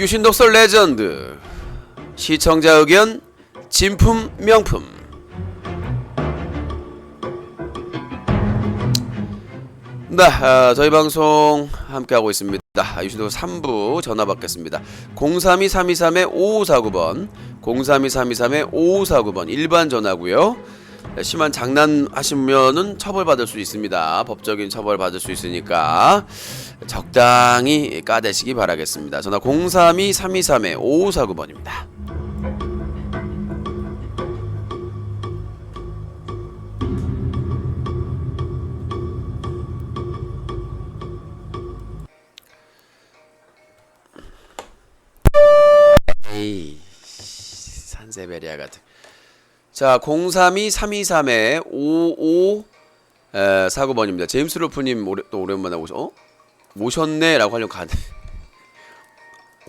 유신독설 레전드 시청자 의견 진품 명품. 네, 저희 방송 함께하고 있습니다. 유신독설 3부 전화 받겠습니다. 032-323-5549번 032-323-5549번 일반 전화고요. 심한 장난하시면은 처벌받을 수 있습니다. 법적인 처벌 받을 수 있으니까 적당히 까대시기 바라겠습니다. 전화 032-323-5549번입니다. 에이, 산세베리아 같은. 자, 032-323-5549번입니다. 제임스 로프님 또 오랜만에 모셨네 라고 하려고 가네.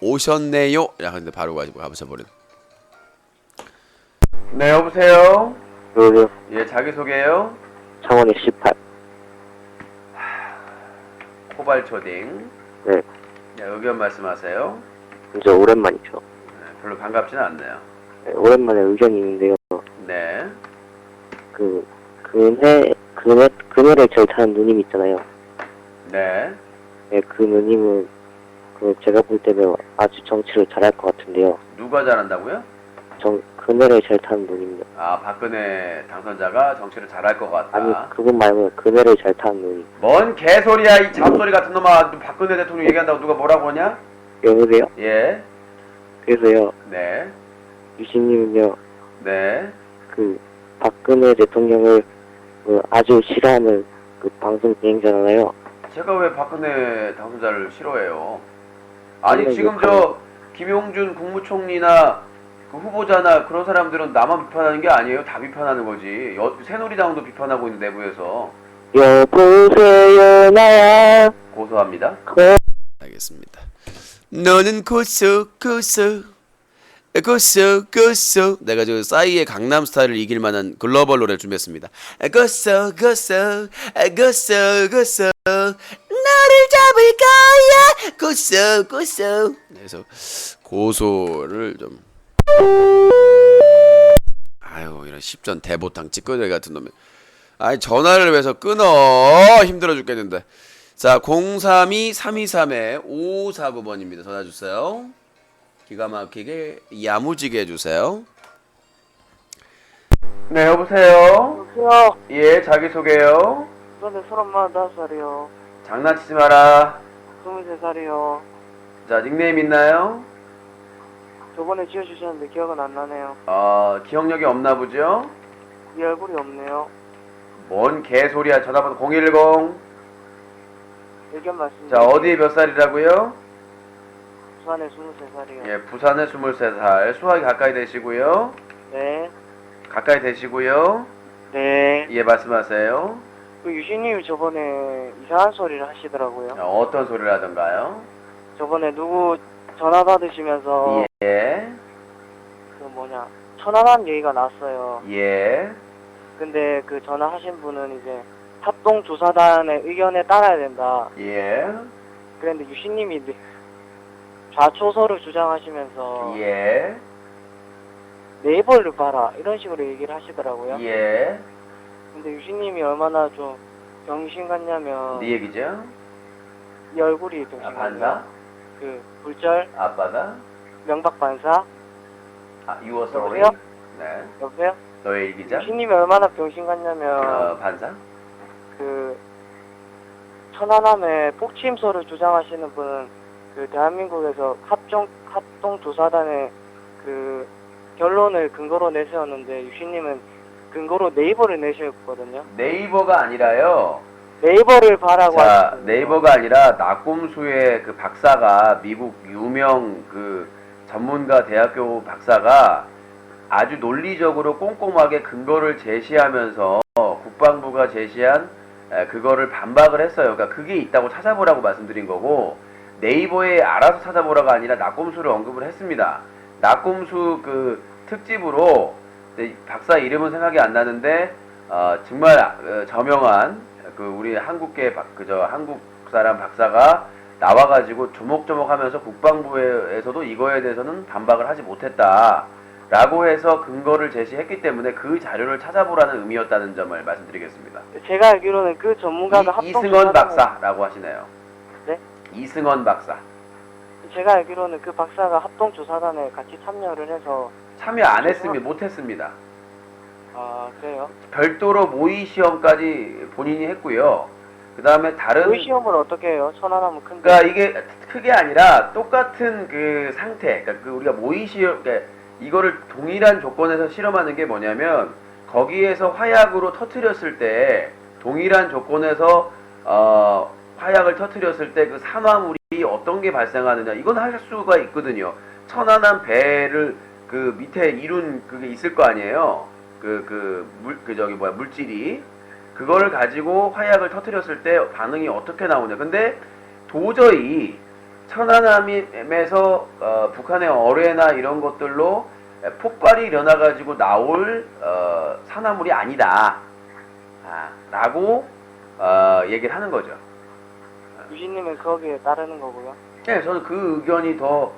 오셨네요 라고 하는데 바로 가보셔버린. 네, 여보세요? 여보세요? 예, 자기소개요. 창원의 18. 코발 초딩. 네. 네, 의견 말씀하세요. 진짜 오랜만이죠. 네, 별로 반갑지는 않네요. 네, 오랜만에 의견이 있는데요. 네. 그네를 잘 타는 누님 있잖아요. 네. 네, 그 누님은, 제가 볼 때는 아주 정치를 잘할 것 같은데요. 누가 잘한다고요? 그네를 잘 타는 누님요. 아, 박근혜 당선자가 정치를 잘할 것 같다. 아니, 그분 말고 그네를 잘 타는 누님. 뭔 개소리야, 이 잡소리 같은 놈아. 박근혜 대통령 얘기한다고 누가 뭐라고 하냐? 여보세요? 예. 그래서요, 네. 유신님은요, 네. 박근혜 대통령을 아주 싫어하는 방송 진행자잖아요. 제가 왜 박근혜 당선자를 싫어해요? 아니, 네, 지금 욕하는- 김용준 국무총리나 그 후보자나 그런 사람들은 나만 비판하는 게 아니에요. 다 비판하는 거지. 새누리당도 비판하고 있는 내부에서. 여보세요, 나야. 고소합니다. 알겠습니다. 너는 고소. 내가 저 싸이의 강남스타일을 이길 만한 글로벌 노래를 준비했습니다. 고소. 너를 잡을 거야. 고소. 그래서 고소를 좀. 아유, 이런 십전 대보탕 찌꺼기 같은 놈이. 아니, 전화를 왜서 끊어. 힘들어 죽겠는데. 자, 032-323-5549번입니다. 전화 주세요. 기가 막히게 야무지게 해주세요. 네, 여보세요? 여보세요? 예, 자기소개요. 저는 35살이요. 장난치지 마라. 23살이요. 자, 닉네임 있나요? 저번에 지어주셨는데 기억은 안 나네요. 기억력이 없나 보죠? 이 얼굴이 없네요. 뭔 개소리야. 전화번호 010. 의견 말씀. 자, 어디 몇 살이라고요? 부산에 23살이요. 예, 부산에 23살. 수학이 가까이 되시고요. 네. 가까이 되시고요. 네. 예, 말씀하세요. 유신님이 저번에 이상한 소리를 하시더라고요. 어떤 소리를 하던가요? 저번에 누구 전화 받으시면서 예. 천안함 얘기가 났어요. 예. 근데 그 전화하신 분은 이제 합동조사단의 의견에 따라야 된다. 예. 그런데 유신님이 좌초서를 주장하시면서 예. 네이버를 봐라 이런 식으로 얘기를 하시더라고요. 예. 근데 유신님이 얼마나 좀 병신 같냐면 네 얘기죠? 이 얼굴이 병신 반사? 같냐? 불절 아빠가? 명박 반사. You are sorry? 여보세요? 네. 여보세요? 너의 일기자? 유신님이 얼마나 병신 같냐면 반사? 천안함에 폭침소를 주장하시는 분은 대한민국에서 합동조사단의 결론을 근거로 내세웠는데 유신님은 근거로 네이버를 내셨거든요. 네이버가 아니라요. 네이버를 봐라고 자, 네이버가 아니라 낙곰수의 그 박사가 미국 유명 전문가 대학교 박사가 아주 논리적으로 꼼꼼하게 근거를 제시하면서 국방부가 제시한 그거를 반박을 했어요. 그러니까 그게 있다고 찾아보라고 말씀드린 거고 네이버에 알아서 찾아보라가 아니라 낙곰수를 언급을 했습니다. 낙곰수 특집으로 박사 이름은 생각이 안 나는데 정말 저명한 우리 한국 사람 박사가 나와가지고 조목조목하면서 국방부에서도 이거에 대해서는 반박을 하지 못했다라고 해서 근거를 제시했기 때문에 그 자료를 찾아보라는 의미였다는 점을 말씀드리겠습니다. 제가 알기로는 그 전문가가 이승원 박사라고 하시네요. 네? 이승원 박사. 제가 알기로는 그 박사가 합동조사단에 같이 참여를 해서 참여 안 했습니다. 못했습니다. 아 그래요? 별도로 모의 시험까지 본인이 했고요. 그 다음에 다른 모의 시험을 어떻게 해요? 천안하면 큰데. 그러니까 이게 크게 아니라 똑같은 그 상태, 그러니까 그 우리가 모의 시험, 그러니까 이거를 동일한 조건에서 실험하는 게 뭐냐면 거기에서 화약으로 터트렸을 때 동일한 조건에서 화약을 터트렸을 때 그 산화물이 어떤 게 발생하느냐 이건 할 수가 있거든요. 천안함 배를 그 밑에 이룬 그게 있을 거 아니에요. 물질이 그걸 가지고 화약을 터트렸을 때 반응이 어떻게 나오냐. 근데 도저히 천안함에서 북한의 어뢰나 이런 것들로 폭발이 일어나가지고 나올 산화물이 아니다. 라고 얘기를 하는 거죠. 유진님은 거기에 따르는 거고요. 네, 저는 그 의견이 더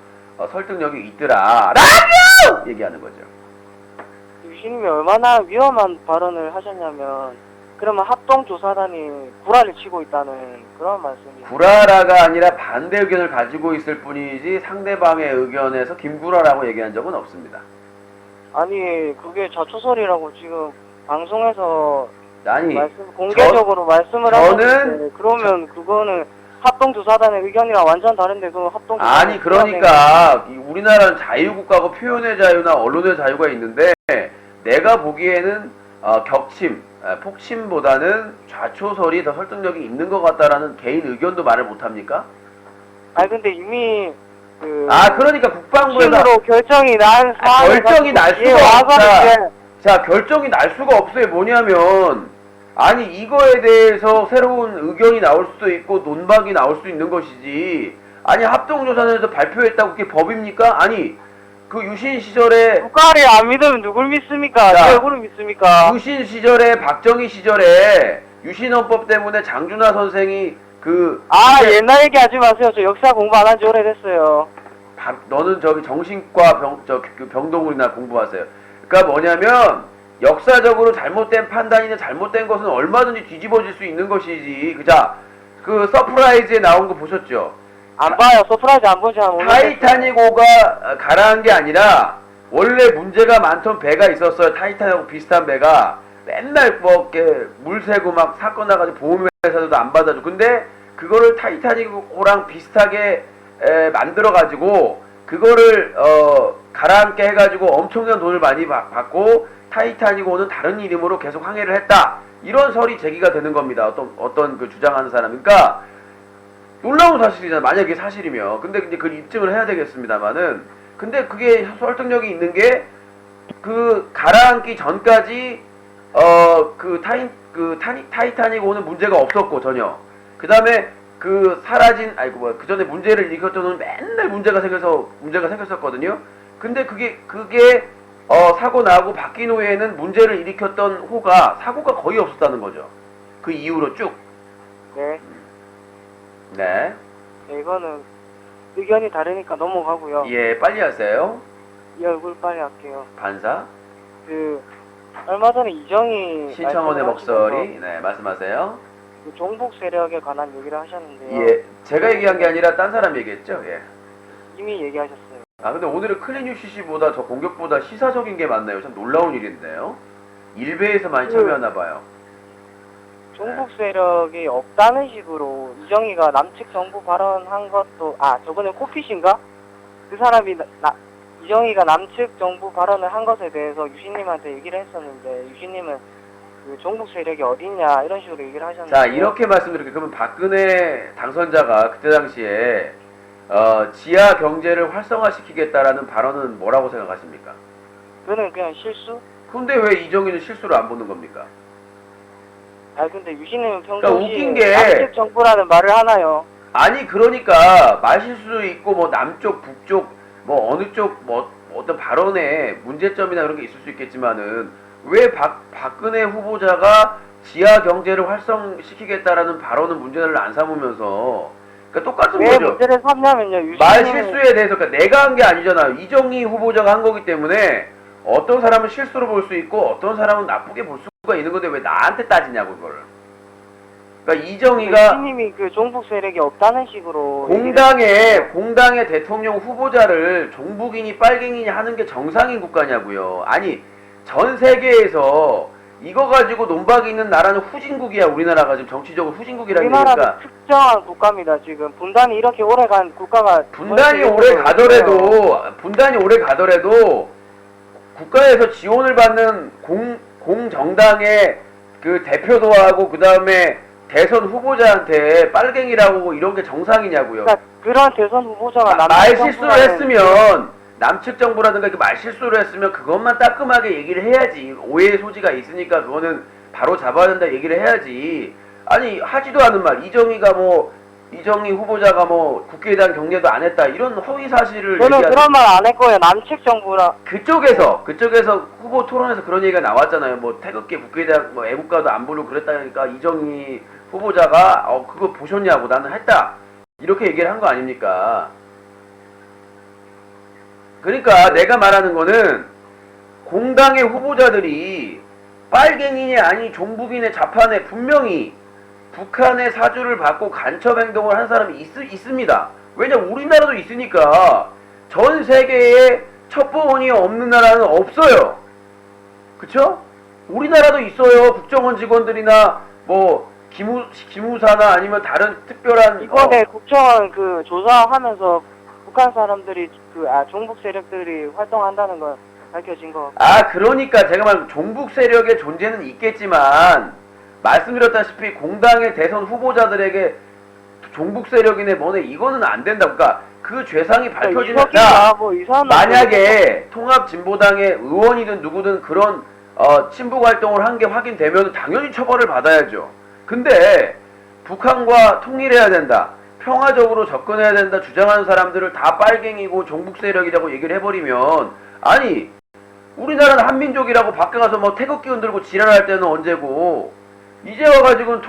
설득력이 있더라. 라고 얘기하는 거죠. 유진님이 얼마나 위험한 발언을 하셨냐면 그러면 합동조사단이 구라를 치고 있다는 그런 말씀이에요. 구라라가 아니라 반대 의견을 가지고 있을 뿐이지 상대방의 의견에서 김구라라고 얘기한 적은 없습니다. 아니 그게 자초설이라고 지금 방송에서 아니 공개적으로 말씀을 하셨는데 그러면 그거는 합동조사단의 의견이랑 완전 다른데 그 합동조사단 아니 그러니까 우리나라는 자유국가고 표현의 자유나 언론의 자유가 있는데 내가 보기에는 격침, 폭침보다는 좌초설이 더 설득력이 있는 것 같다라는 개인 의견도 말을 못합니까? 아니 근데 이미 그러니까 국방부에서 결정이 난 결정이 날 수가 없다. 자, 결정이 날 수가 없어요. 뭐냐면 아니 이거에 대해서 새로운 의견이 나올 수도 있고 논박이 나올 수 있는 것이지. 아니 합동조사단에서 발표했다고 그게 법입니까? 아니 그 유신 시절에 국가를 안 믿으면 누굴 믿습니까? 누구를 믿습니까? 유신 시절에 박정희 시절에 유신헌법 때문에 장준하 선생이 옛날 얘기 하지 마세요. 저 역사 공부 안 한 지 오래됐어요. 너는 저기 정신과 병동이나 공부하세요. 그러니까 뭐냐면 역사적으로 잘못된 판단이나 잘못된 것은 얼마든지 뒤집어질 수 있는 것이지. 그 서프라이즈에 나온 거 보셨죠? 안 봐요. 서프라이즈 안 보지. 타이타닉호가 가라앉은 게 아니라 원래 문제가 많던 배가 있었어요. 타이타닉하고 비슷한 배가 맨날 뭐 이렇게 물 새고 막 사건 나가지고 보험회사도 안 받아줘. 근데 그거를 타이타닉호랑 비슷하게 만들어가지고 그거를 가라앉게 해가지고 엄청난 돈을 많이 받고 타이타닉호는 다른 이름으로 계속 항해를 했다. 이런 설이 제기가 되는 겁니다. 어떤 그 주장하는 사람. 그러니까 놀라운 사실이잖아. 만약에 사실이면. 근데 이제 그걸 입증을 해야 되겠습니다만은. 근데 그게 설득력이 있는 게 그 가라앉기 전까지 타이타닉호는 문제가 없었고 전혀. 그 다음에 그 전에 문제를 일으켰던 맨날 문제가 생겼었거든요. 근데 그게 사고 나고 바뀐 후에는 문제를 일으켰던 호가 사고가 거의 없었다는 거죠. 그 이후로 쭉. 네. 네. 이거는 의견이 다르니까 넘어가고요. 예, 빨리 하세요. 이 얼굴 빨리 할게요. 반사. 얼마 전에 이정희 신청원의 목소리. 네, 말씀하세요. 종북 세력에 관한 얘기를 하셨는데요. 예, 제가 얘기한 게 아니라 딴 사람 얘기했죠. 예. 이미 얘기하셨어요. 근데 오늘은 클린 UCC보다 저 공격보다 시사적인 게 많나요? 참 놀라운 일인데요. 일베에서 많이 참여하나 봐요. 종북 세력이 없다는 식으로 이정희가 남측 정부 발언한 것도 저번에 코핏인가? 그 사람이 이정희가 남측 정부 발언을 한 것에 대해서 유신님한테 얘기를 했었는데 유신님은 그 종북 세력이 어딨냐 이런 식으로 얘기를 하셨는데 자, 이렇게 말씀드릴게요. 그러면 박근혜 당선자가 그때 당시에 지하 경제를 활성화시키겠다라는 발언은 뭐라고 생각하십니까? 그거는 그냥 실수? 근데 왜 이정희는 실수를 안 보는 겁니까? 근데 유신님은 그러니까 평소시 웃긴 게 남측 정부라는 말을 하나요? 아니 그러니까 말실수도 있고 뭐 남쪽 북쪽 뭐 어느 쪽 뭐 어떤 발언에 문제점이나 그런 게 있을 수 있겠지만은 왜 박근혜 후보자가 지하 경제를 활성시키겠다라는 발언은 문제를 안 삼으면서 그러니까 똑같은 왜 거죠. 문제를 삼냐면요. 말 유시민이 실수에 대해서 그러니까 내가 한 게 아니잖아요. 이정희 후보자가 한 거기 때문에 어떤 사람은 실수로 볼 수 있고 어떤 사람은 나쁘게 볼 수가 있는 건데 왜 나한테 따지냐고 그거를. 그러니까 이정희가 유시민이 그 종북 세력이 없다는 식으로 얘기를 공당의 대통령 후보자를 종북이니 빨갱이니 하는 게 정상인 국가냐고요. 아니 전 세계에서 이거 가지고 논박이 있는 나라는 후진국이야. 우리나라가 지금 정치적으로 후진국이라는 우리나라는 얘기니까 특정한 국가입니다. 지금 분단이 이렇게 오래간 국가가 분단이 전 오래 세계적으로 가더라도 국가에서 지원을 받는 공정당의 그 대표도 하고 그 다음에 대선 후보자한테 빨갱이라고 이런 게 정상이냐고요. 그러니까 그런 대선 후보자가 말 실수를 했으면 남측 정부라든가 이렇게 말 실수를 했으면 그것만 따끔하게 얘기를 해야지. 오해의 소지가 있으니까 그거는 바로 잡아야 된다 얘기를 해야지. 아니 하지도 않은 말 이정희 후보자가 뭐 국회에 대한 경례도 안 했다 이런 허위 사실을 저는 얘기하는 그런 말 안 했고요. 남측 정부랑 그쪽에서 후보 토론에서 그런 얘기가 나왔잖아요. 뭐 태극기 국회에 대한 뭐 애국가도 안 부르고 그랬다니까 이정희 후보자가 그거 보셨냐고 나는 했다 이렇게 얘기를 한 거 아닙니까? 그러니까 내가 말하는 거는 공당의 후보자들이 빨갱이냐 아니 종북이냐 자판에 분명히 북한의 사주를 받고 간첩 행동을 한 사람이 있습니다. 왜냐 우리나라도 있으니까 전 세계에 첩보원이 없는 나라는 없어요. 그쵸? 우리나라도 있어요. 국정원 직원들이나 뭐 기무사나 아니면 다른 특별한 이번에 국정원 그 조사하면서 북한 사람들이 종북 세력들이 활동한다는 건 밝혀진 거. 그러니까 제가 말한 종북 세력의 존재는 있겠지만 말씀드렸다시피 공당의 대선 후보자들에게 종북 세력이네 뭐네 이거는 안 된다. 그러니까 그 죄상이 밝혀지면 만약에 통합진보당의 의원이든 누구든 그런 친북 활동을 한 게 확인되면 당연히 처벌을 받아야죠. 근데 북한과 통일해야 된다. 평화적으로 접근해야 된다 주장하는 사람들을 다 빨갱이고 종북 세력이라고 얘기를 해버리면 아니 우리나라는 한민족이라고 밖에 가서 뭐 태극기 흔들고 지랄할 때는 언제고 이제 와가지고는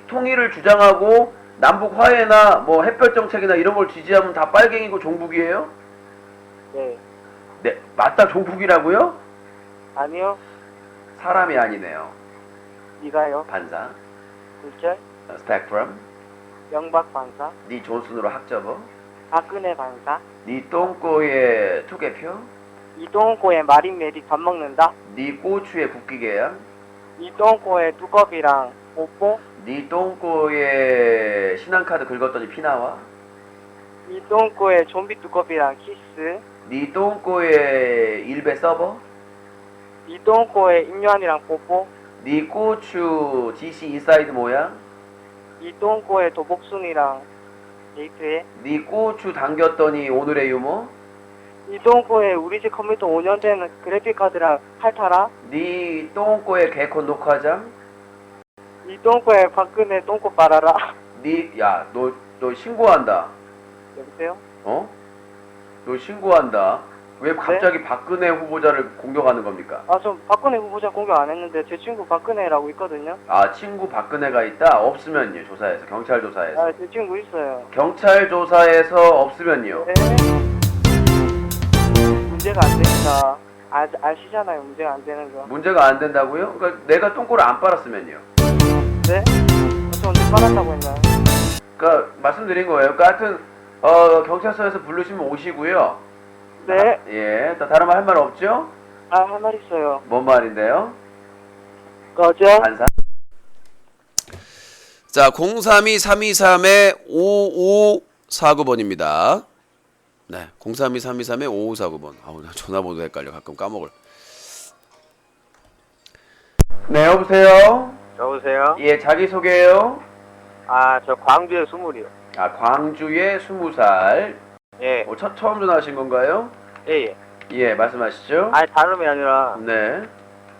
통일을 주장하고 남북 화해나 뭐 햇볕 정책이나 이런 걸 지지하면 다 빨갱이고 종북이에요? 네. 네, 맞다 종북이라고요? 아니요. 사람이 아니네요. 네가요? 반사. 굴절? 스펙트럼. 영박 반사? 네 존슨으로 학접어. 박근혜 반사? 네 똥꼬에 투개표. 이동꼬에 마린 메리 밥 먹는다? 네 꼬추에 국기계야. 이동꼬에 두꺼비랑 뽀뽀? 네 똥꼬에 신한카드 긁었더니 피 나와. 이동꼬에 좀비 두꺼비랑 키스? 네 똥꼬에 일베 서버. 이동꼬에 임요한이랑 뽀뽀? 네 꼬추 GC 인사이드 모양. 이동꼬에 도복순이랑 데이트해? 네 꼬추 당겼더니 오늘의 유머. 이동꼬에 우리 집 컴퓨터 5년 된 그래픽카드랑 할타라? 네 똥꼬에 개콘 녹화장. 이동꼬에 박근혜 똥꼬 빨아라? 너 신고한다. 여보세요? 어? 너 신고한다. 왜 갑자기 박근혜 후보자를 공격하는 겁니까? 전 박근혜 후보자 공격 안 했는데 제 친구 박근혜라고 있거든요. 친구 박근혜가 있다? 없으면요. 조사해서. 경찰 조사에서. 제 친구 있어요. 경찰 조사에서 없으면요. 네. 문제가 안 되니까 아시잖아요. 문제가 안 되는 거. 문제가 안 된다고요? 그러니까 내가 똥꼬를 안 빨았으면요. 네? 저 언제 빨았다고 했나요? 그러니까 말씀드린 거예요. 그러니까 하여튼 경찰서에서 부르시면 오시고요. 네. 예. 다른 말 할 말 없죠? 할 말 있어요. 뭔 말인데요? 꺼져. 반사. 자, 032-323-5549번입니다. 네, 032-323-5549번. 나 전화번호 헷갈려. 가끔 까먹을. 네, 여보세요? 여보세요? 예, 자기소개요. 저 광주에 20이요. 광주에 20살. 예. 처음 전화하신 건가요? 예. 예, 말씀하시죠. 다름이 아니라, 네.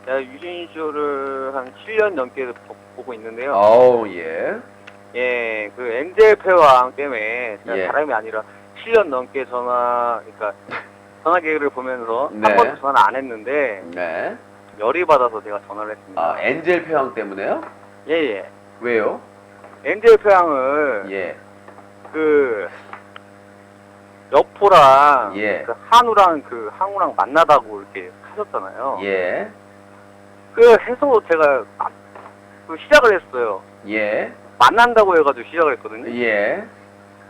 제가 유진쇼를 한 7년 넘게 보고 있는데요. 예. 예, 그 엔젤 페어왕 때문에, 제가 예. 다름이 아니라 7년 넘게 전화 계획을 보면서 네. 한 번도 전화 안 했는데, 네. 열이 받아서 제가 전화를 했습니다. 엔젤 패왕 때문에요? 예. 왜요? 엔젤 표양을 예. 그 여포랑 예. 그 한우랑 그 항우랑 만나다고 이렇게 하셨잖아요. 예. 그 해서 제가 그 시작을 했어요. 예. 만난다고 해가지고 시작을 했거든요. 예.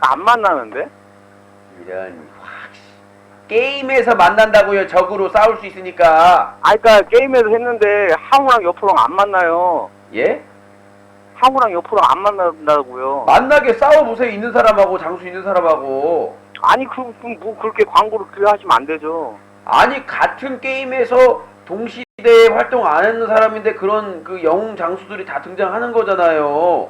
안 만나는데? 이런 게임에서 만난다고요. 적으로 싸울 수 있으니까. 아, 그러니까 게임에서 했는데 항우랑 여포랑 안 만나요. 예? 항우랑 여포랑 안 만난다고요. 만나게 싸워보세요. 있는 사람하고 장수 있는 사람하고. 아니 그럼 뭐 그렇게 광고를 그렇게 하시면 안 되죠. 아니 같은 게임에서 동시대에 활동 안 했는 사람인데 그런 그 영웅 장수들이 다 등장하는 거잖아요.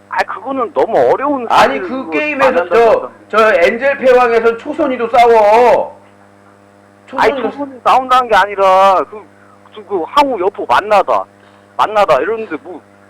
아 그거는 너무 어려운. 아니 사실을 그 그거 게임에서 만난다고 저 엔젤 패왕에선 초선이도 싸워. 아니 초선이 싸운다는 게 아니라 그 항우 여포 만나다 이러는데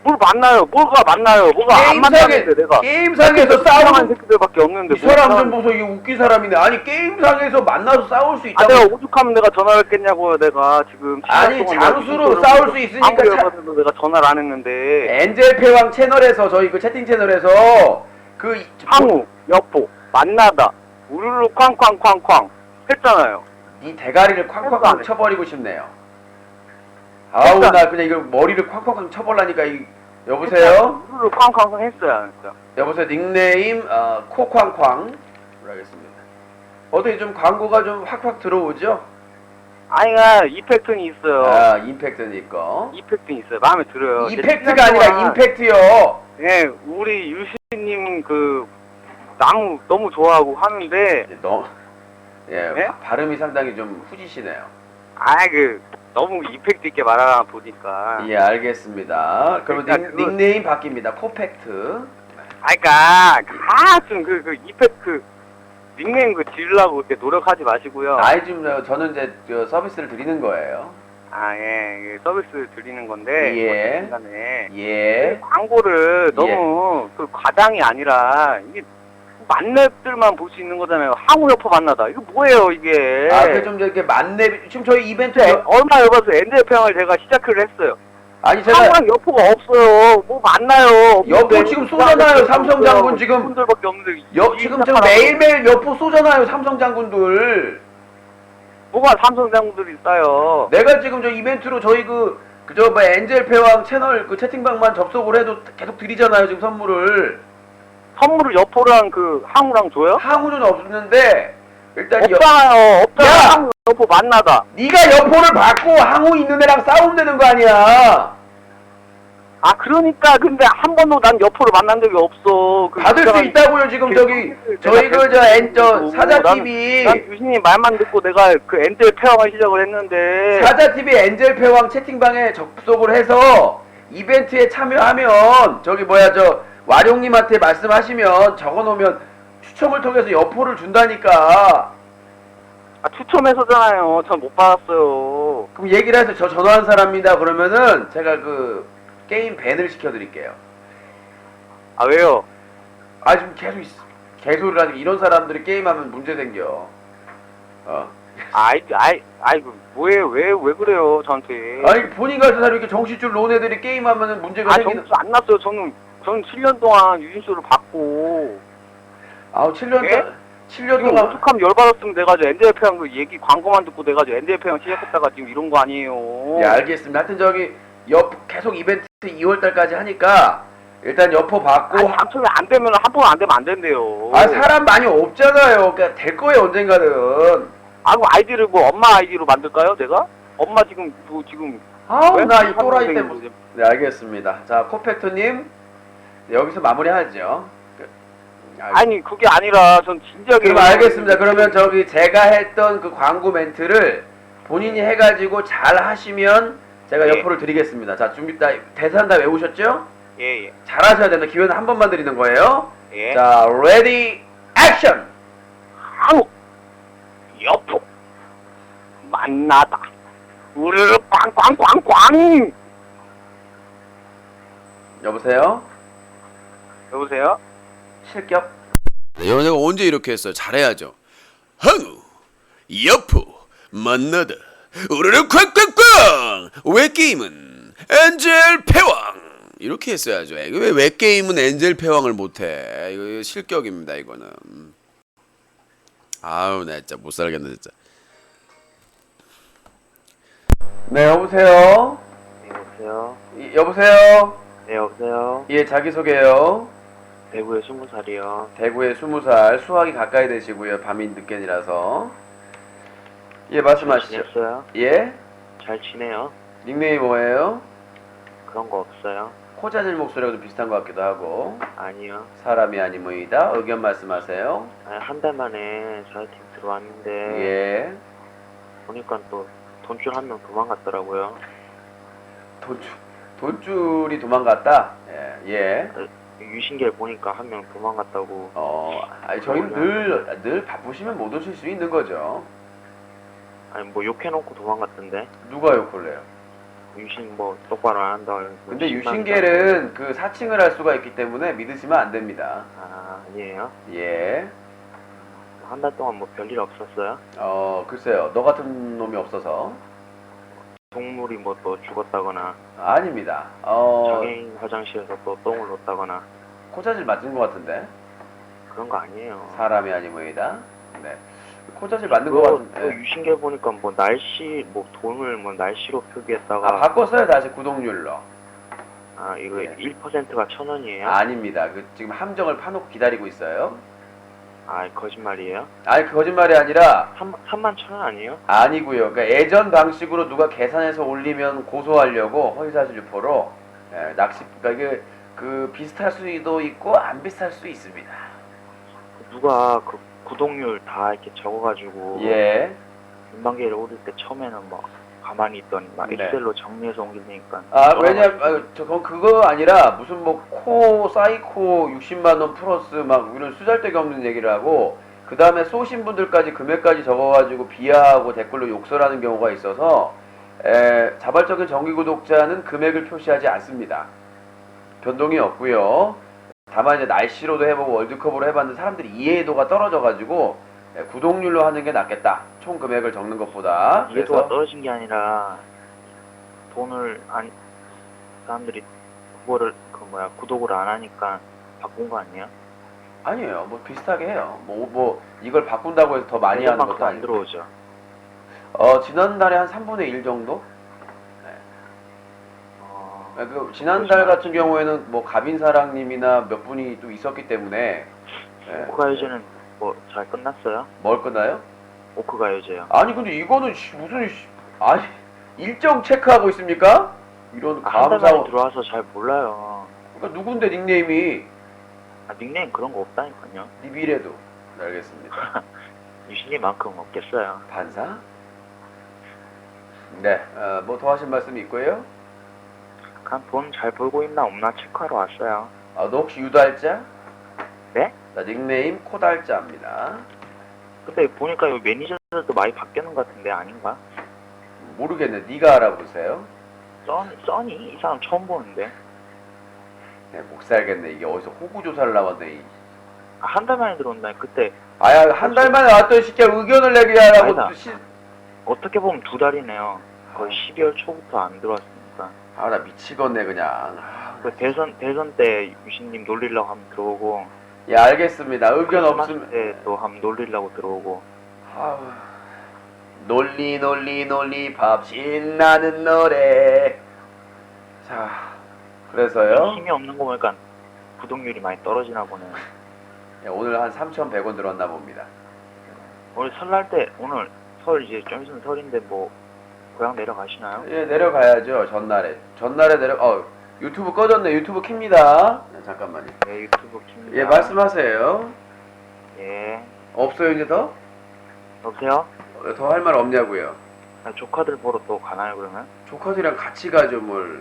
뭘 만나요? 뭐가 만나요? 뭐가 안 만나는데 내가 게임상에서 싸우는 싸우는 새끼들밖에 없는데 이 사람 좀 보소. 이게 웃긴 사람이네. 아니 게임상에서 만나서 싸울 수 아 있다고. 내가 오죽하면 내가 전화를 했겠냐고요. 내가 지금 아니 장수로 싸울 수 있으니까 아무래도 내가 전화를 안 했는데 엔젤 패왕 채널에서 저희 그 채팅 채널에서 그 항우 여포 만나다 우르르 쾅쾅쾅쾅 했잖아요. 이 대가리를 쾅쾅쾅 쳐버리고 싶네요. 아우 나 그냥 이거 머리를 쾅쾅쾅 쳐버리니까 여보세요? 우르르 쾅쾅쾅 했어요. 진짜. 여보세요. 닉네임 코쾅쾅 하겠습니다. 어떻게 좀 광고가 좀 확확 들어오죠? 아니가 이펙트는 있어요. 아 임팩트는 있고. 이펙트는 있어요. 마음에 들어요. 이펙트가 아니라 임팩트요. 예, 우리 유시님 그 나무 너무 좋아하고 하는데 예, 네? 발음이 상당히 좀 후지시네요. 너무 이펙트 있게 말하다 보니까. 예, 알겠습니다. 그럼 그러니까 닉네임 바뀝니다. 코팩트. 좀 그 이펙트 닉네임 그 지으려고 그렇게 노력하지 마시고요. 아이 좀 저는 이제 서비스를 드리는 거예요. 예, 서비스 드리는 건데. 예. 중간에 예. 광고를 너무 그 과장이 아니라 이게 만렙들만 볼 수 있는 거잖아요. 항우 여포 만나다. 이거 뭐예요, 이게? 좀 이렇게 만렙 지금 저희 이벤트 얼마 열받아서 엔젤 평을 제가 시작을 했어요. 아니 제가 항우랑 여포가 없어요. 뭐 만나요. 여포 지금 쏘잖아요. 삼성 장군 지금 분들밖에 없는데. 지금 저 매일매일 여포 쏘잖아요. 삼성 장군들. 뭐가 삼성 장군들이 있어요? 내가 지금 저 이벤트로 저희 뭐 엔젤 패왕 채널 그 채팅방만 접속을 해도 계속 드리잖아요. 지금 선물을 여포랑 그 항우랑 줘요? 항우는 없는데 일단 없잖아요. 없잖아요. 야! 항우 여포 만나다. 네가 여포를 받고 항우 있는 애랑 싸우면 되는 거 아니야. 그러니까 근데 한 번도 난 여포를 만난 적이 없어. 받을 수 있다고요. 지금 저기 저희 사자 TV 난 유신님 말만 듣고 내가 그 엔젤 패왕을 시작을 했는데 사자 TV 엔젤 패왕 채팅방에 접속을 해서 이벤트에 참여하면 와룡님한테 말씀하시면 적어놓으면 추첨을 통해서 여포를 준다니까. 추첨해서잖아요. 전 못 받았어요. 그럼 얘기를 해서 저 전화한 사람입니다. 그러면은 제가 게임 밴을 시켜드릴게요. 왜요? 지금 계속 개소리를 하니까 이런 사람들이 게임하면 문제 생겨. 뭐예요? 왜 그래요, 저한테? 아니 본인 같은 사람이 이렇게 정신줄 놓은 애들이 게임하면은 문제가 생기는. 정수 안 났어요. 저는 7년 동안 유진쇼를 받고. 7년 예? 7년 동안. 오죽하면 열받았으면 내가 엔젤 패왕 그 얘기 광고만 듣고 내가 엔젤 패왕 시작했다가 지금 이런 거 아니에요. 예, 알겠습니다. 하여튼 계속 이벤트 2월달까지 하니까 일단 여포 받고. 당첨이 안 되면 한 번 안 되면 안 된대요. 사람 많이 없잖아요. 그러니까 될 거예요 언젠가는. 그럼 아이디를 엄마 아이디로 만들까요, 제가? 엄마 지금 나 이 또라이 때문에. 네, 알겠습니다. 자, 코팩터님 여기서 마무리하죠. 아니 그게 아니라 전 진작에. 그럼 알겠습니다. 그러면 제가 했던 그 광고 멘트를 본인이 해가지고 잘 하시면 제가 여포를 드리겠습니다. 자, 대사는 다 외우셨죠? 예. 잘하셔야 된다. 기회는 한 번만 드리는 거예요. 예. 자, 레디 액션. 항우 여포 만나다 우르르 꽝꽝꽝꽝. 여보세요? 실격? 내가 언제 이렇게 했어요? 잘해야죠. 항우, 여포, 만나다, 우르르 쾅쾅쾅! 왜 게임은 엔젤 패왕! 이렇게 했어야죠. 왜 게임은 엔젤 패왕을 못해? 이거 실격입니다. 이거는. 아우 나 진짜 못 살겠네 진짜. 네, 여보세요? 네, 여보세요? 여보세요? 네, 여보세요? 예, 자기소개요. 대구에 20살이요. 대구에 20살, 수학이 가까이 되시고요. 밤이 늦게이라서. 예, 말씀하시죠. 지냈어요? 예? 잘 지내요? 닉네임 뭐예요? 그런 거 없어요? 코 잦은 목소리가 좀 비슷한 것 같기도 하고. 아니요. 사람이 아니모이다. 의견 말씀하세요. 아니, 한 달 만에 저희 팀 들어왔는데 예. 보니까 또 돈줄 한 명 도망갔더라고요. 돈줄이 도망갔다? 예. 예. 유신계를 보니까 한 명 도망갔다고. 아니, 저희는 늘 바쁘시면 못 오실 수 있는 거죠. 아니 뭐 욕해놓고 도망갔던데. 누가 욕을래요? 유신 뭐 똑바로 안 한다고. 근데 유신계는 그 사칭을 할 수가 있기 때문에 믿으시면 안 됩니다. 아, 아니에요? 예. 한 달 동안 뭐 별일 없었어요? 글쎄요. 너 같은 놈이 없어서. 동물이 뭐 또 죽었다거나 아닙니다. 장애인 화장실에서 또 똥을 놓다거나 코자질 맞은 것 같은데. 그런 거 아니에요. 사람이 아니모이다. 네. 코자질 맞는 그거 것 같은데. 또 유신계 보니까 뭐 날씨 뭐 돈을 뭐 날씨로 표기했다가 바꿨어요. 다시 구독률로. 아 이거 예. 1%가 1,000원이에요? 아닙니다. 지금 함정을 파놓고 기다리고 있어요. 아 거짓말이에요? 아니, 그 거짓말이 아니라 3만 1,000원 아니에요? 아니고요. 그러니까 예전 방식으로 누가 계산해서 올리면 고소하려고 허위사실 유포로 낚시. 그러니까 이게 그 비슷할 수도 있고 안 비슷할 수 있습니다. 누가 그 구독률 다 이렇게 적어가지고 예. 인방계를 올릴 때 처음에는 막 가만히 있더니 막 네. 엑셀로 정리해서 옮기니까 왜냐면 그거 아니라 무슨 뭐 코 사이코 60만 원 플러스 막 이런 쓰잘데기 없는 얘기를 하고 그 다음에 쏘신 분들까지 금액까지 적어가지고 비하하고 댓글로 욕설하는 경우가 있어서 자발적인 정기 구독자는 금액을 표시하지 않습니다. 변동이 없고요. 다만 이제 날씨로도 해보고 월드컵으로 해봤는데 사람들이 이해도가 떨어져가지고 구독률로 하는 게 낫겠다. 총 금액을 적는 것보다. 이해도가 떨어진 게 아니라 돈을 안 사람들이 그거를 구독을 안 하니까 바꾼 거 아니에요? 아니에요. 뭐 비슷하게 해요. 뭐 이걸 바꾼다고 해서 더 많이 하는 것도 안 아니고. 들어오죠. 지난달에 한 3분의 1 정도? 지난달 그러시구나. 같은 경우에는 뭐 가빈사랑님이나 몇 분이 또 있었기 때문에. 오크가요제는 뭐 잘 끝났어요? 뭘 끝나요? 오크가요제요. 아니 근데 이거는 아니 일정 체크하고 있습니까? 이런 한 달 만에 감사원. 들어와서 잘 몰라요. 그러니까 누군데 닉네임이 닉네임 그런 거 없다니까요. 니비래도. 네, 알겠습니다. 유신님만큼 없겠어요. 반사? 네. 뭐 더 하실 말씀이 있고요? 그냥 돈 잘 벌고 있나 없나 체크하러 왔어요. 너 혹시 유달자? 네? 나 닉네임 코달자입니다. 근데 보니까 이 매니저들도 많이 바뀌는 것 같은데 아닌가? 모르겠네. 네가 알아보세요. 써니? 이 사람 처음 보는데. 네, 못 살겠네. 이게 어디서 호구 조사를 나왔네. 한 달 만에 들어온다니. 그때 한 달 만에 왔더니 진짜 의견을 내게 하라고. 아니다. 어떻게 보면 2달이네요. 거의 12월 초부터 안 들어왔으니까. 나 미치겠네 그냥. 그 대선 때 유신님 놀리려고 하면 들어오고. 예, 알겠습니다. 의견 없으면. 때또 하면 놀리려고 들어오고. 논리 밥 신나는 노래. 자, 그래서요. 힘이 없는 거 보니까 구독률이 많이 떨어지나 보네. 예, 오늘 한 3,100원 들었나 봅니다. 오늘 설날 때 오늘 설 이제 좀 있으면 설인데 뭐 고향 내려가시나요? 예, 내려가야죠. 전날에 유튜브 꺼졌네. 유튜브 킵니다. 네, 잠깐만요. 네, 유튜브 킵니다. 예, 말씀하세요. 예. 없어요 이제 더? 여보세요? 더 할 말 없냐고요? 조카들 보러 또 가나요 그러면? 조카들이랑 같이 가죠 뭘.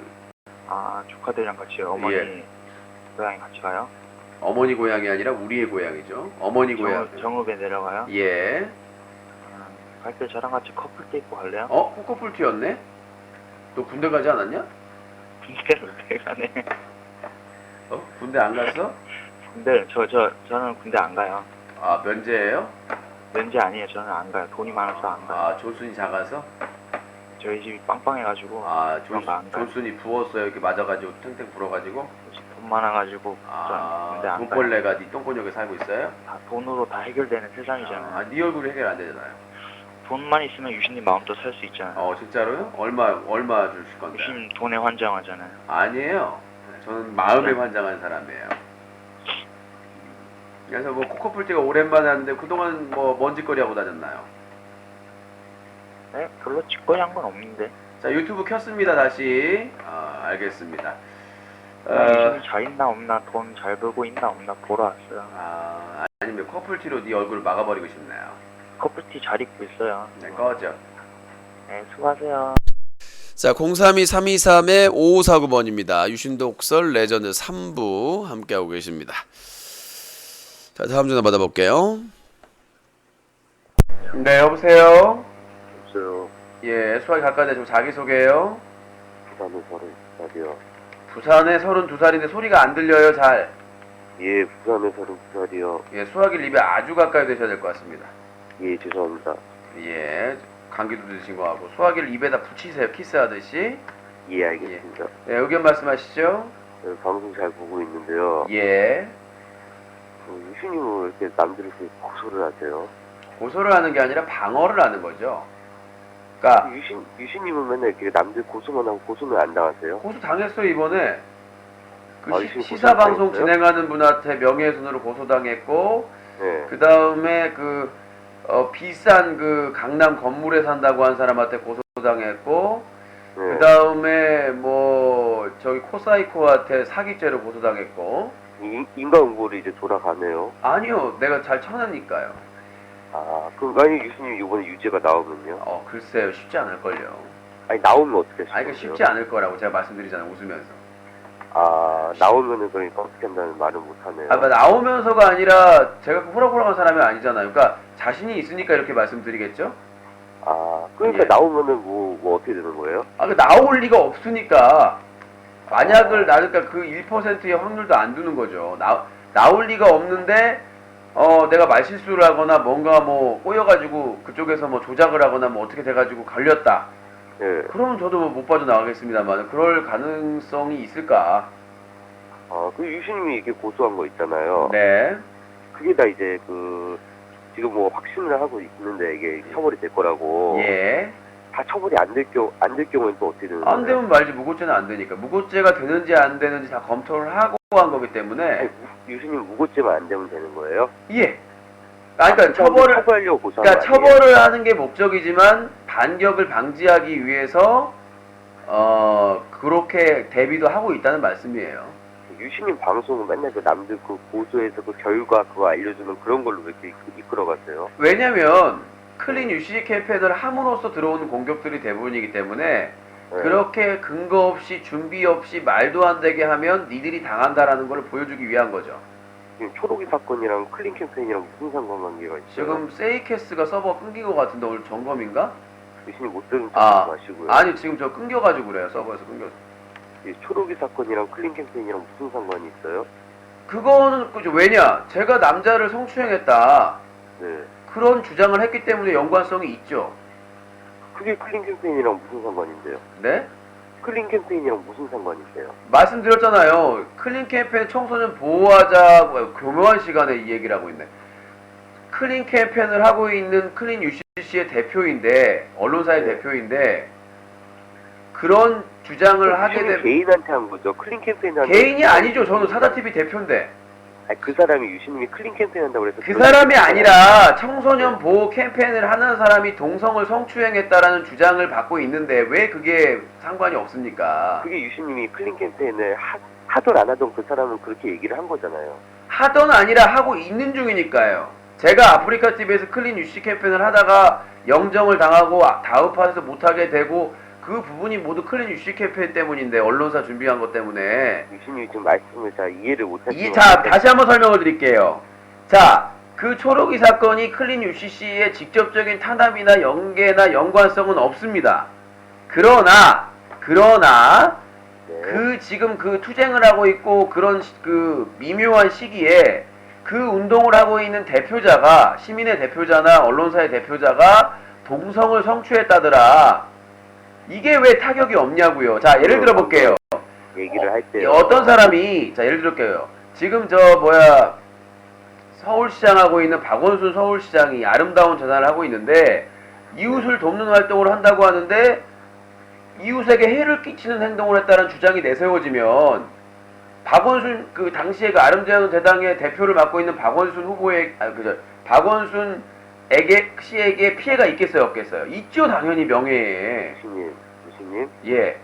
아 조카들이랑 같이 어머니 예. 고향에 같이 가요? 어머니 고향이 아니라 우리의 고향이죠. 어머니 고향. 정읍에 내려가요? 예. 갈 때 저랑 같이 커플 때 입고 갈래요? 코커풀 튀었네? 너 군대 가지 않았냐? 군대를 왜 가네? 군대 안 갔어? 저는 군대 안 가요. 면제예요? 면제 아니에요. 저는 안 가요. 돈이 많아서 안 가요. 조순이 작아서? 저희 집이 빵빵해가지고 아, 그런 거안 가요. 존슨이 부었어요. 이렇게 맞아가지고 탱탱 불어가지고. 돈 많아가지고 아, 근데 안 가요. 돈벌레가 네 똥꼬역에 살고 있어요? 다 돈으로 다 해결되는 세상이잖아요. 아, 네 얼굴이 해결 안 되잖아요. 돈만 있으면 유신님 마음도 살 수 있잖아요. 진짜로요? 얼마 주실 건데? 유신 돈에 환장하잖아요. 아니에요. 저는 마음에 환장한 사람이에요. 그래서 뭐 코코풀티가 오랜만에 하는데 그동안 뭐 먼지거리 하고 다녔나요? 네? 별로 짓거리 한 건 없는데. 자, 유튜브 켰습니다. 다시. 알겠습니다. 유신이 잘 있나 없나, 돈 잘 벌고 있나 없나 보러 왔어요. 아니면 커플티로 네 얼굴을 막아버리고 싶나요? 커플티 잘 입고 있어요. 네, 꺼져. 네, 수고하세요. 자, 032-323-5549번입니다. 유신독설 레전드 3부 함께하고 계십니다. 자, 다음 전화 받아볼게요. 네, 여보세요? 없어요. 예, 수학이 가까이 되시고 자기소개요. 부산에 32살이요. 부산에 32살인데 소리가 안 들려요, 잘. 예, 부산에 32살이요. 예, 수학이 립에 아주 가까이 되셔야 될 것 같습니다. 예, 죄송합니다. 예, 감기도 드신 거 같고. 수학이를 입에다 붙이세요, 키스하듯이. 예, 알겠습니다. 예, 의견 말씀하시죠? 네, 방송 잘 보고 있는데요. 예. 유신님은 왜 이렇게 남들을 이렇게 고소를 하세요? 고소를 하는 게 아니라 방어를 하는 거죠. 그러니까 유신님은 맨날 이렇게 남들 고소만 하고 고소는 안 당하세요? 고소 당했어요, 이번에. 그 유신 시사 방송 고소 당했어요? 진행하는 분한테 명예훼손으로 고소당했고, 네. 그 다음에 비싼 그 강남 건물에 산다고 한 사람한테 고소당했고, 네. 그 다음에 저기 코사이코한테 사기죄로 고소당했고. 인과응보를 이제 돌아가네요. 아니요, 내가 잘 쳐내니까요. 그럼 만약 유신님 이번에 유죄가 나오면요? 글쎄요, 쉽지 않을걸요. 아니, 나오면 어떻게 하실 그러니까 거예요? 쉽지 않을 거라고 제가 말씀드리잖아요, 웃으면서. 나오면은 그러니까 어떻게 한다는 말은 못하네요. 나오면서가 아니라 제가 호락호락한 사람이 아니잖아요. 그러니까 자신이 있으니까 이렇게 말씀드리겠죠? 그러니까 예. 나오면은 뭐 어떻게 되는 거예요? 나올 리가 없으니까 만약을 나니까 그 1%의 확률도 안 두는 거죠. 나올 리가 없는데 내가 말실수를 하거나 뭔가 꼬여가지고 그쪽에서 조작을 하거나 어떻게 돼가지고 걸렸다. 예. 그러면 저도 못 빠져나가겠습니다만 그럴 가능성이 있을까? 그 유신님이 이렇게 고소한 거 있잖아요. 네. 그게 다 이제 지금 확신을 하고 있는데 이게 처벌이 될 거라고. 예. 다 처벌이 안 될 경우에는 또 어떻게 되는 거예요? 안 되면 말지, 무고죄는 안 되니까. 무고죄가 되는지 안 되는지 다 검토를 하고 한 거기 때문에. 유신님 무고죄만 안 되면 되는 거예요? 예. 그러니까 처벌하려고 고소한 그러니까 거 아니에요? 처벌을 하는 게 목적이지만 반격을 방지하기 위해서 그렇게 대비도 하고 있다는 말씀이에요. 유신님 방송은 맨날 남들 고소해서 결과 그거 알려주는 그런 걸로 왜 이렇게 이끌어갔어요? 왜냐면 클린 UC 캠페인을 함으로써 들어오는 공격들이 대부분이기 때문에 네. 그렇게 근거 없이 준비 없이 말도 안 되게 하면 니들이 당한다라는 걸 보여주기 위한 거죠. 지금 초록이 사건이랑 클린 캠페인이랑 무슨 상관관계가 있어요? 지금 세이캐스가 서버 끊긴 것 같은데 오늘 점검인가? 유신님 못 들은 척 아, 마시고요. 아니 지금 저 끊겨가지고 그래요. 서버에서 끊겨서. 이 초록이 사건이랑 클린 캠페인이랑 무슨 상관이 있어요? 그거는 그죠. 왜냐? 제가 남자를 성추행했다. 네. 그런 주장을 했기 때문에 연관성이 있죠. 그게 클린 캠페인이랑 무슨 상관인데요? 네? 클린 캠페인이랑 무슨 상관인데요? 말씀드렸잖아요. 클린 캠페인 청소년 보호하자 교묘한 시간에 이 얘기를 하고 있네. 클린 캠페인을 하고 있는 클린 UCC의 대표인데 언론사의 네. 대표인데 그런 주장을 하게 되면 개인한테 한 거죠. 클린 캠페인한테 개인이 아니죠. 저는 사다TV 대표인데 그 사람이 유신님이 클린 캠페인 한다고 그래서 그 사람이 아니라 청소년 보호 캠페인을 하는 사람이 동성을 성추행했다라는 주장을 받고 있는데 왜 그게 상관이 없습니까? 그게 유신님이 클린 캠페인을 하던 안 하던 그 사람은 그렇게 얘기를 한 거잖아요. 하던 아니라 하고 있는 중이니까요. 제가 아프리카 TV에서 클린 UC 캠페인을 하다가 영정을 당하고 다음판에서 못하게 되고 그 부분이 모두 클린 UC 캠페인 때문인데 언론사 준비한 것 때문에 유신님이 지금 말씀을 잘 이해를 못하시는 자, 다시 한번 설명을 드릴게요. 자, 그 초록이 사건이 클린 UCC의 직접적인 탄압이나 연계나 연관성은 없습니다. 그러나 네. 지금 그 투쟁을 하고 있고 그런 그 미묘한 시기에 그 운동을 하고 있는 대표자가 시민의 대표자나 언론사의 대표자가 동성을 성추했다더라. 이게 왜 타격이 없냐고요. 자, 예를 들어 볼게요. 얘기를 할 때 어떤 사람이, 자, 예를 들을게요. 지금 서울시장하고 있는 박원순 서울시장이 아름다운 전환을 하고 있는데, 이웃을 돕는 활동을 한다고 하는데, 이웃에게 해를 끼치는 행동을 했다는 주장이 내세워지면, 박원순, 그 당시에 그 아름다운 대당의 대표를 맡고 있는 박원순 박원순 씨에게 피해가 있겠어요, 없겠어요? 있죠, 당연히 명예에. 유신님, 예.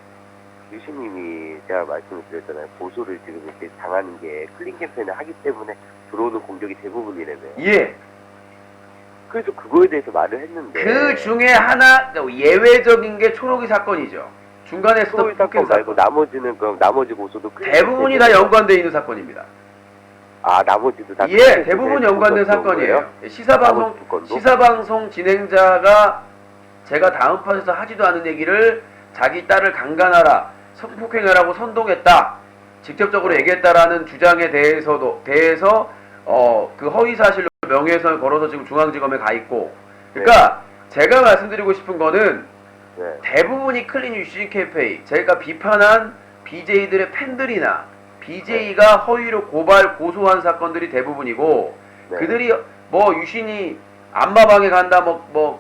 유신님이 제가 말씀을 드렸잖아요. 고소를 지금 이렇게 당하는 게 클린 캠페인을 하기 때문에 들어오는 공격이 대부분이라며요. 예. 그래서 그거에 대해서 말을 했는데 그 중에 하나, 예외적인 게 초록이 사건이죠. 중간에 소위 있었던 사건 말고 나머지는 그럼 나머지 고소도 클린 대부분이 다 연관되어 있는 사건입니다. 아 나머지도 다 예, 대부분 연관된 사건이에요. 시사방송 진행자가 제가 다음 판에서 하지도 않은 얘기를 자기 딸을 강간하라, 성폭행하라고 선동했다, 직접적으로 얘기했다라는 주장에 대해서 그 허위 사실로 명예훼손을 걸어서 지금 중앙지검에 가 있고, 그러니까 제가 말씀드리고 싶은 거는 네. 대부분이 클린 유신 캠페인, 제가 비판한 BJ들의 팬들이나 BJ가 허위로 고소한 사건들이 대부분이고, 네. 그들이 유신이 안마방에 간다,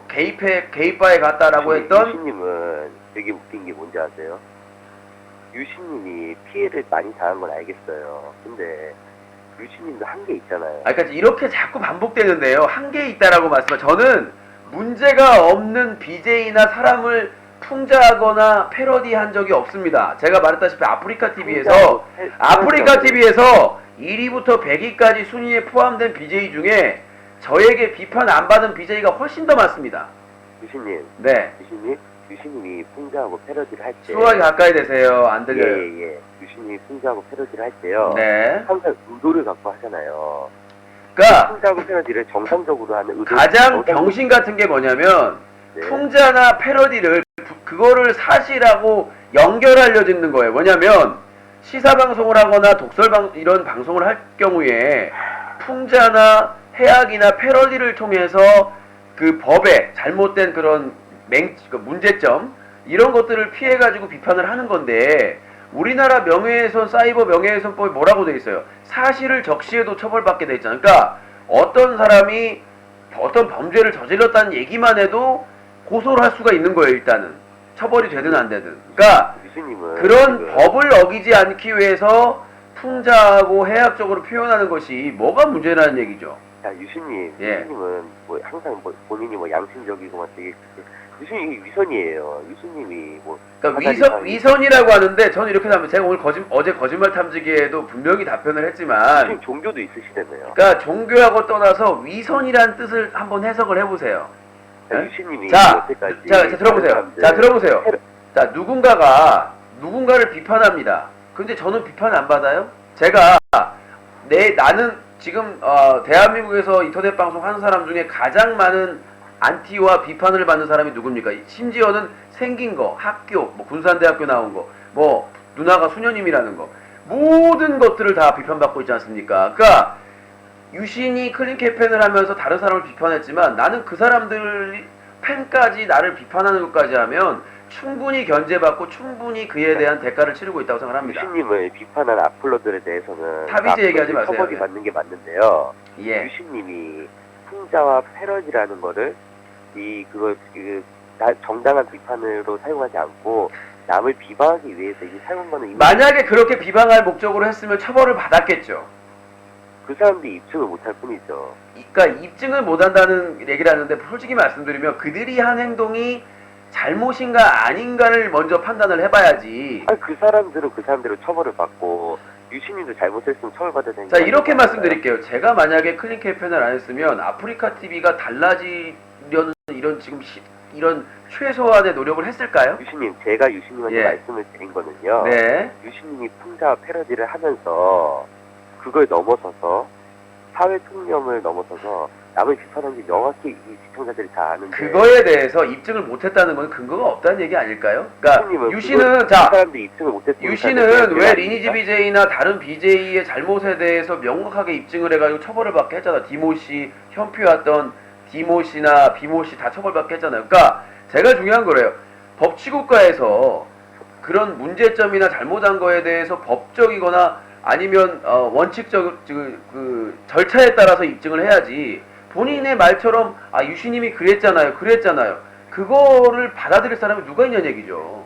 게이바에 갔다라고 했던. 유신님은 되게 웃긴 게 뭔지 아세요? 유신님이 피해를 많이 당한 건 알겠어요. 근데 유신님도 한계 있잖아요. 그러니까 이렇게 자꾸 반복되는데요. 한계 있다라고 말씀하시면, 저는 문제가 없는 BJ나 사람을 풍자하거나 패러디한 적이 없습니다. 제가 말했다시피 아프리카 TV에서 1위부터 100위까지 순위에 포함된 BJ 중에 저에게 비판 안 받은 BJ가 훨씬 더 많습니다. 유신님, 네. 유신님이 풍자하고 패러디를 할 때 수화기 가까이 되세요. 안 들려요. 예. 유신님이 풍자하고 패러디를 할 때요. 네. 항상 의도를 갖고 하잖아요. 그러니까 풍자하고 패러디를 정상적으로 하는 의도. 가장 병신 같은 게 뭐냐면, 네. 풍자나 패러디를 그거를 사실하고 연결하려 짓는 거예요. 뭐냐면 시사방송을 하거나 이런 방송을 할 경우에 풍자나 해악이나 패러디를 통해서 그 법에 잘못된 그런 문제점, 이런 것들을 피해가지고 비판을 하는 건데, 우리나라 명예훼손, 사이버 명예훼손법이 뭐라고 돼 있어요? 사실을 적시해도 처벌받게 돼 있잖아요. 그러니까 어떤 사람이 어떤 범죄를 저질렀다는 얘기만 해도 고소를 할 수가 있는 거예요. 일단은 처벌이 되든 안 되든. 그러니까 유신님은 그런 지금 법을 어기지 않기 위해서 풍자하고 해악적으로 표현하는 것이 뭐가 문제라는 얘기죠. 자, 유신님, 예. 유신님은 항상 본인이 양심적이고 되게 유신님이 위선이에요. 유신님이 그러니까 위선이라고 하는데, 저는 이렇게 하면, 제가 어제 거짓말 탐지기에도 분명히 답변을 했지만, 유신 종교도 있으시다며요. 그러니까 종교하고 떠나서 위선이라는 뜻을 한번 해석을 해보세요. 자, 네? 유신님이 자, 여태까지 들어보세요. 자, 들어보세요. 자, 누군가를 비판합니다. 근데 저는 비판 안 받아요? 제가 나는 지금 대한민국에서 인터넷 방송 하는 사람 중에 가장 많은 안티와 비판을 받는 사람이 누굽니까? 심지어는 생긴 거, 학교, 군산대학교 나온 거, 누나가 수녀님이라는 거, 모든 것들을 다 비판받고 있지 않습니까? 그러니까 유신이 클린 캠페인을 하면서 다른 사람을 비판했지만, 나는 그 사람들 팬까지 나를 비판하는 것까지 하면 충분히 견제받고 충분히 그에 대한 대가를 치르고 있다고 생각합니다. 유신님을 비판한 악플러들에 대해서는 탑이제 얘기하지 마세요. 처벌이 네. 받는 게 맞는데요. 예. 유신님이 풍자와 패러디라는 거를 정당한 비판으로 사용하지 않고 남을 비방하기 위해서 이게 사용한 거는 만약에 그렇게 비방할 목적으로 했으면 처벌을 받았겠죠. 그 사람들이 입증을 못할 뿐이죠. 그러니까 입증을 못한다는 얘기를 하는데, 솔직히 말씀드리면 그들이 한 행동이 잘못인가 아닌가를 먼저 판단을 해봐야지. 그 사람들은 그 사람대로 처벌을 받고, 유신님도 잘못했으면 처벌받아야 되는. 자, 이렇게 말씀드릴게요. 제가 만약에 클린 캠페인을 안 했으면 아프리카 TV가 달라지려는 이런 최소한의 노력을 했을까요? 유신님, 제가 유신님한테 예. 말씀을 드린 거는요. 네. 유신님이 풍자와 패러디를 하면서 그걸 넘어서서 사회 통념을 넘어서서 남을 비판한 게 명확히 이 시청자들이 다 아는데, 그거에 대해서 입증을 못했다는 건 근거가 없다는 얘기 아닐까요? 그러니까 유신은 왜 리니지 BJ나 다른 BJ의 잘못에 대해서 명확하게 입증을 해가지고 처벌을 받게 했잖아. 디모씨, 현피왔던 디모씨나 비모씨 다 처벌받게 했잖아요. 그러니까 제가 중요한 거래요. 법치국가에서 그런 문제점이나 잘못한 거에 대해서 법적이거나 아니면 원칙적 그 절차에 따라서 입증을 해야지 본인의 말처럼 아 유시님이 그랬잖아요 그거를 받아들일 사람이 누가 있냐는 얘기죠.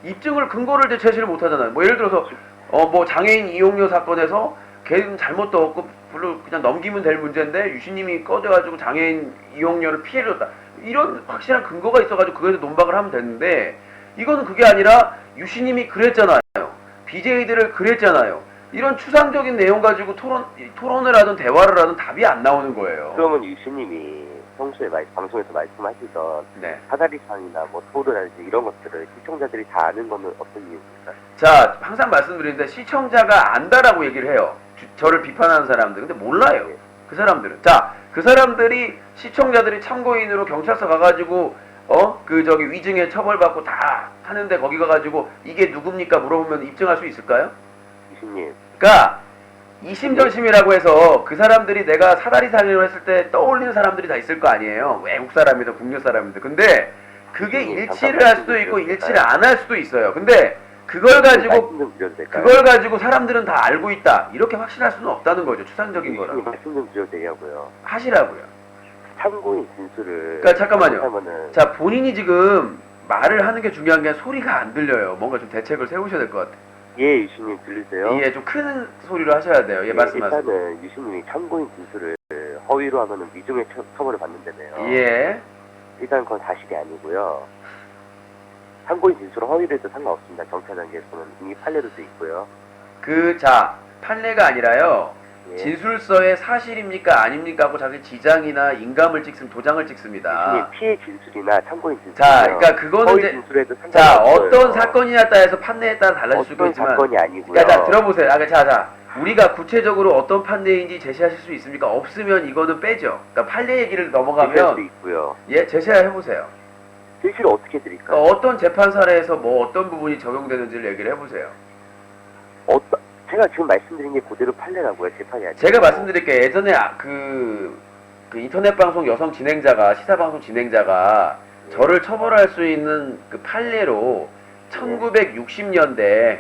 입증을 근거를 제시를 못하잖아요. 뭐 예를 들어서 뭐 장애인 이용료 사건에서 걔는 잘못도 없고 별로 그냥 넘기면 될 문제인데 유시님이 꺼져가지고 장애인 이용료를 피해를 줬다. 이런 확실한 근거가 있어가지고 그거에 대해서 논박을 하면 되는데 이거는 그게 아니라 유시님이 그랬잖아요. BJ들을 그랬잖아요. 이런 추상적인 내용 가지고 토론을 하든 대화를 하든 답이 안 나오는 거예요. 그러면 유시님이 평소에 방송에서 말씀하시던 네. 사다리상이나 뭐 토르라든지 이런 것들을 시청자들이 다 아는 거는 어떤 이유입니까? 자, 항상 말씀드리는데 시청자가 안다라고 얘기를 해요. 저를 비판하는 사람들. 근데 몰라요. 그 사람들은. 자, 그 사람들이 시청자들이 참고인으로 경찰서 가가지고 위증에 처벌받고 다 하는데 거기 가가지고 이게 누굽니까 물어보면 입증할 수 있을까요? 유시님. 그러니까 이심전심이라고 해서 그 사람들이 내가 사다리상이라고 했을 때 떠올리는 사람들이 다 있을 거 아니에요. 외국 사람이든 국내 사람이든. 근데 그게 일치를 할 수도 있고 일치를 안 할 수도 있어요. 근데 그걸 가지고 사람들은 다 알고 있다. 이렇게 확신할 수는 없다는 거죠. 추상적인 거라. 말씀 좀 드려도 되냐고요. 하시라고요. 참고인 진술을. 그러니까 잠깐만요. 하면은 자, 본인이 지금 말을 하는 게 중요한 게 소리가 안 들려요. 뭔가 좀 대책을 세우셔야 될 것 같아요. 예, 유시님 들리세요? 예, 좀 큰 소리로 하셔야 돼요. 예, 말씀하세요. 일단은 유시님이 참고인 진술을 허위로 하면은 위증의 처벌을 받는다며요. 예. 일단 그건 사실이 아니고요. 참고인 진술은 허위로 해도 상관없습니다. 경찰 단계에서는 이미 판례도 돼 있고요. 자, 판례가 아니라요. 예. 진술서에 사실입니까 아닙니까 하고 자기 지장이나 인감을 찍습니다. 도장을 찍습니다. 유시님 피해 진술이나 참고인 진술. 자, 그러니까 그거는 허위 이제 진술에도 자, 상관없어요. 어떤 사건이냐에 따라서 판례에 따라 달라질 수도 어떤 있지만 사건이 아니고요. 그러니까 자, 들어보세요. 자, 우리가 구체적으로 어떤 판례인지 제시하실 수 있습니까? 없으면 이거는 빼죠. 그러니까 판례 얘기를 제시할 수 넘어가면 있고요. 예, 제시해 보세요. 제시를 어떻게 드릴까요? 어떤 재판 사례에서 뭐 어떤 부분이 적용되는지를 얘기를 해보세요. 제가 지금 말씀드린 게 그대로 판례라고요. 재판이 아니고. 제가 말씀드릴게요. 예전에 그 인터넷 방송 여성 진행자가 시사 방송 진행자가 저를 처벌할 수 있는 그 판례로 1960년대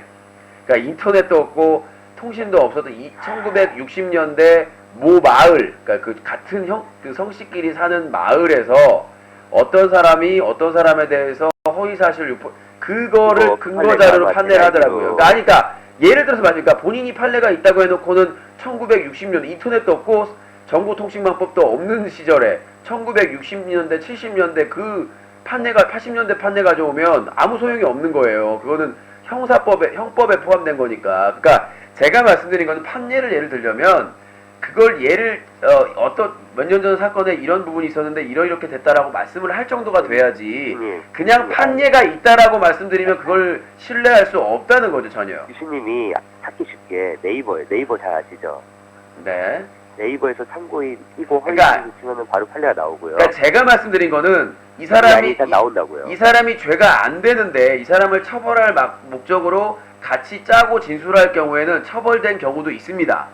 그러니까 인터넷도 없고 통신도 없어도 1960년대 모 마을 그러니까 그 같은 그 성씨끼리 사는 마을에서 어떤 사람이 어떤 사람에 대해서 허위 사실 유포 그거를 근거 자료로 판례를 하더라고요. 그러니까 예를 들어서 말이니까 본인이 판례가 있다고 해놓고는 1960년 인터넷도 없고 정보통신망법도 없는 시절에 1960년대 70년대 그 판례가 80년대 판례 가져오면 아무 소용이 없는 거예요. 그거는 형법에 포함된 거니까. 그러니까 제가 말씀드린 거는 판례를 예를 들려면 그걸 어떤 몇 년 전 사건에 이런 부분이 있었는데 이렇게 됐다라고 말씀을 할 정도가 돼야지 그냥 판례가 있다라고 말씀드리면 그걸 신뢰할 수 없다는 거죠. 전혀. 유시님이 찾기 쉽게 네이버 잘 아시죠? 네. 네이버에서 참고인 끼고 허위 그러니까 치면은 바로 판례가 나오고요. 그러니까 제가 말씀드린 거는 이 일단 나온다고요. 이 사람이 죄가 안 되는데 이 사람을 처벌할 목적으로 같이 짜고 진술할 경우에는 처벌된 경우도 있습니다.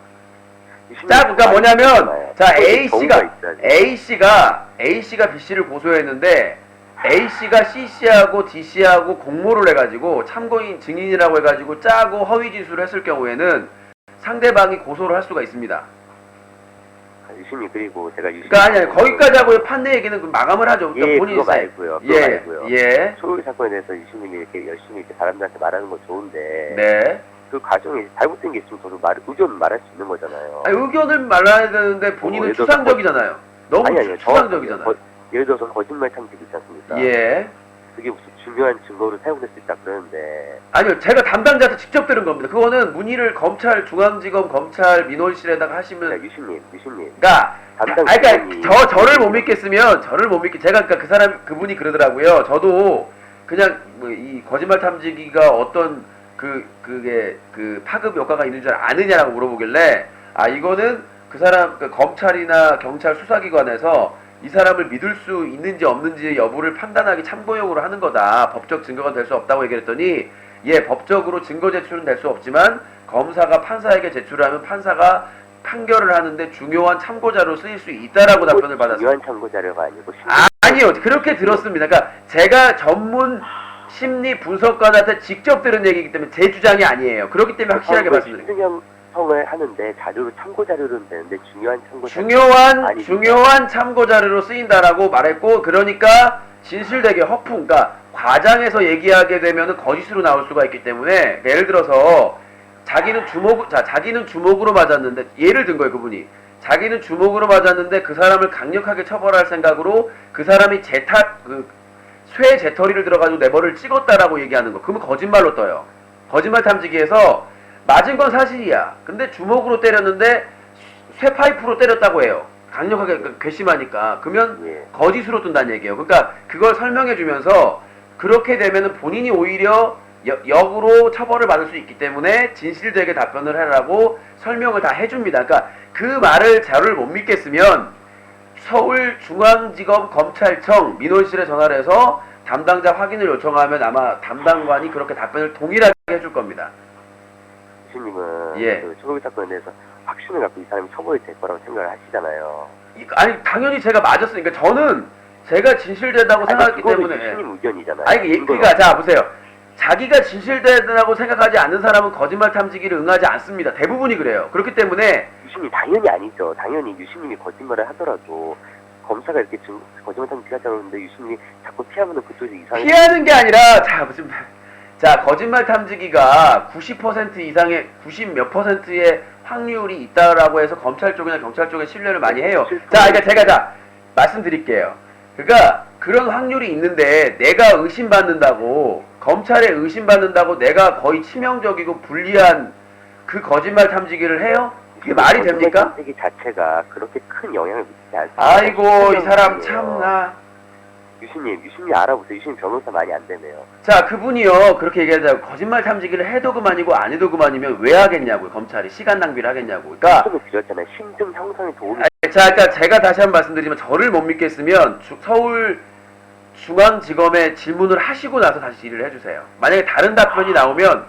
그러니까 뭐냐면 자 A씨가 B씨를 고소했는데 A씨가 C씨하고 D씨하고 공모를 해가지고 참고인 증인이라고 해가지고 짜고 허위 진술을 했을 경우에는 상대방이 고소를 할 수가 있습니다. 유시님 그리고 제가 그러니까 아니 거기까지 하고 판례 얘기는 마감을 하죠. 그러니까 예, 본인이 그거 말고요. 예. 소유의 사건에 대해서 유시님이 이렇게 열심히 이렇게 사람들한테 말하는 건 좋은데 네. 그 과정이 잘못된 게 있으면 저도 의견 말할 수 있는 거잖아요. 아니, 의견을 말해야 되는데 본인은 예를 들어서 추상적이잖아요. 너무 추상적이잖아요. 예를 들어서 거짓말 탐지 있지 않습니까? 예. 그게 무슨 중요한 증거로 사용될 수 있다 그러는데 아니요, 제가 담당자한테 직접 들은 겁니다. 그거는 문의를 검찰, 중앙지검, 검찰, 민원실에다가 하시면. 자, 유시님. 그러니까, 담당 그러니까 저를 못 믿겠으면 제가 그러니까 그분이 그러더라고요. 저도 그냥 뭐 이 거짓말 탐지기가 어떤 그게 파급 효과가 있는 줄 아느냐라고 물어보길래 이거는 그 사람 검찰이나 경찰 수사기관에서 이 사람을 믿을 수 있는지 없는지 여부를 판단하기 참고용으로 하는 거다. 법적 증거가 될 수 없다고 얘기했더니 예, 법적으로 증거 제출은 될 수 없지만 검사가 판사에게 제출하면 판사가 판결을 하는데 중요한 참고자로 쓰일 수 있다라고 답변을 받았어요. 중요한 참고자료가 아니고 아니요, 그렇게 들었습니다. 그러니까 제가 전문 심리 분석관한테 직접 들은 얘기이기 때문에 제 주장이 아니에요. 그렇기 때문에 확실하게 말씀드립니다. 신증형성을 하는데 자료로 참고 자료로는 되는데 중요한 참고 중요한 참고 자료로 쓰인다라고 말했고, 그러니까 진실되게 허풍, 그러니까 과장해서 얘기하게 되면 거짓으로 나올 수가 있기 때문에, 그러니까 예를 들어서 자기는 주먹으로 맞았는데, 예를 든 거예요, 그분이. 자기는 주먹으로 맞았는데 그 사람을 강력하게 처벌할 생각으로 그 사람이 쇠 재터리를 들어가지고 내 머리를 찍었다라고 얘기하는 거. 그러면 거짓말로 떠요. 거짓말 탐지기에서 맞은 건 사실이야. 근데 주먹으로 때렸는데 쇠 파이프로 때렸다고 해요. 강력하게 괘씸하니까. 그러면 예. 거짓으로 뜬다는 얘기예요. 그러니까 그걸 설명해 주면서 그렇게 되면은 본인이 오히려 역으로 처벌을 받을 수 있기 때문에 진실되게 답변을 해라고 설명을 다 해줍니다. 그러니까 그 말을 자료를 못 믿겠으면 서울중앙지검 검찰청 민원실에 전화를 해서 담당자 확인을 요청하면 아마 담당관이 그렇게 답변을 동일하게 해줄 겁니다. 교수님은 예. 그 초록이 사건에 대해서 확신을 갖고 이 사람이 처벌이 될 거라고 생각을 하시잖아요. 아니 당연히 제가 맞았으니까 저는 제가 진실되다고 생각했기 때문에. 교수님 의견이잖아요. 아니 그러니까 자 보세요. 자기가 진실되다고 생각하지 않는 사람은 거짓말 탐지기를 응하지 않습니다. 대부분이 그래요. 그렇기 때문에 유심님 당연히 아니죠. 당연히 유심님이 거짓말을 하더라도 검사가 이렇게 거짓말 탐지기 하자고 하는데 유심님이 자꾸 피하면은 그쪽에서 이상하게 피하는 게 아니라 자 거짓말 탐지기가 90% 이상의 90 몇 %의 확률이 있다라고 해서 검찰 쪽이나 경찰 쪽에 신뢰를 많이 해요. 자, 그러니까 제가 말씀드릴게요. 그러니까 그런 확률이 있는데 내가 의심받는다고 검찰에 의심받는다고 내가 거의 치명적이고 불리한 그 거짓말 탐지기를 해요? 그게 말이 됩니까? 탐지기 자체가 그렇게 큰 영향을 미치지 않습니다. 아이고 이 사람 참나. 유심님 알아보세요. 유심님 변호사 많이 안 되네요. 자 그분이요 그렇게 얘기하자고 거짓말 탐지기를 해도 그만이고 안 해도 그만이면 왜 하겠냐고요. 검찰이 시간 낭비를 하겠냐고. 그러니까 말씀을 드렸잖아요. 심증 형성에 도움이 자 그러니까 제가 다시 한번 말씀드리면 저를 못 믿겠으면 서울중앙지검에 질문을 하시고 나서 다시 질의를 해주세요. 만약에 다른 답변이 나오면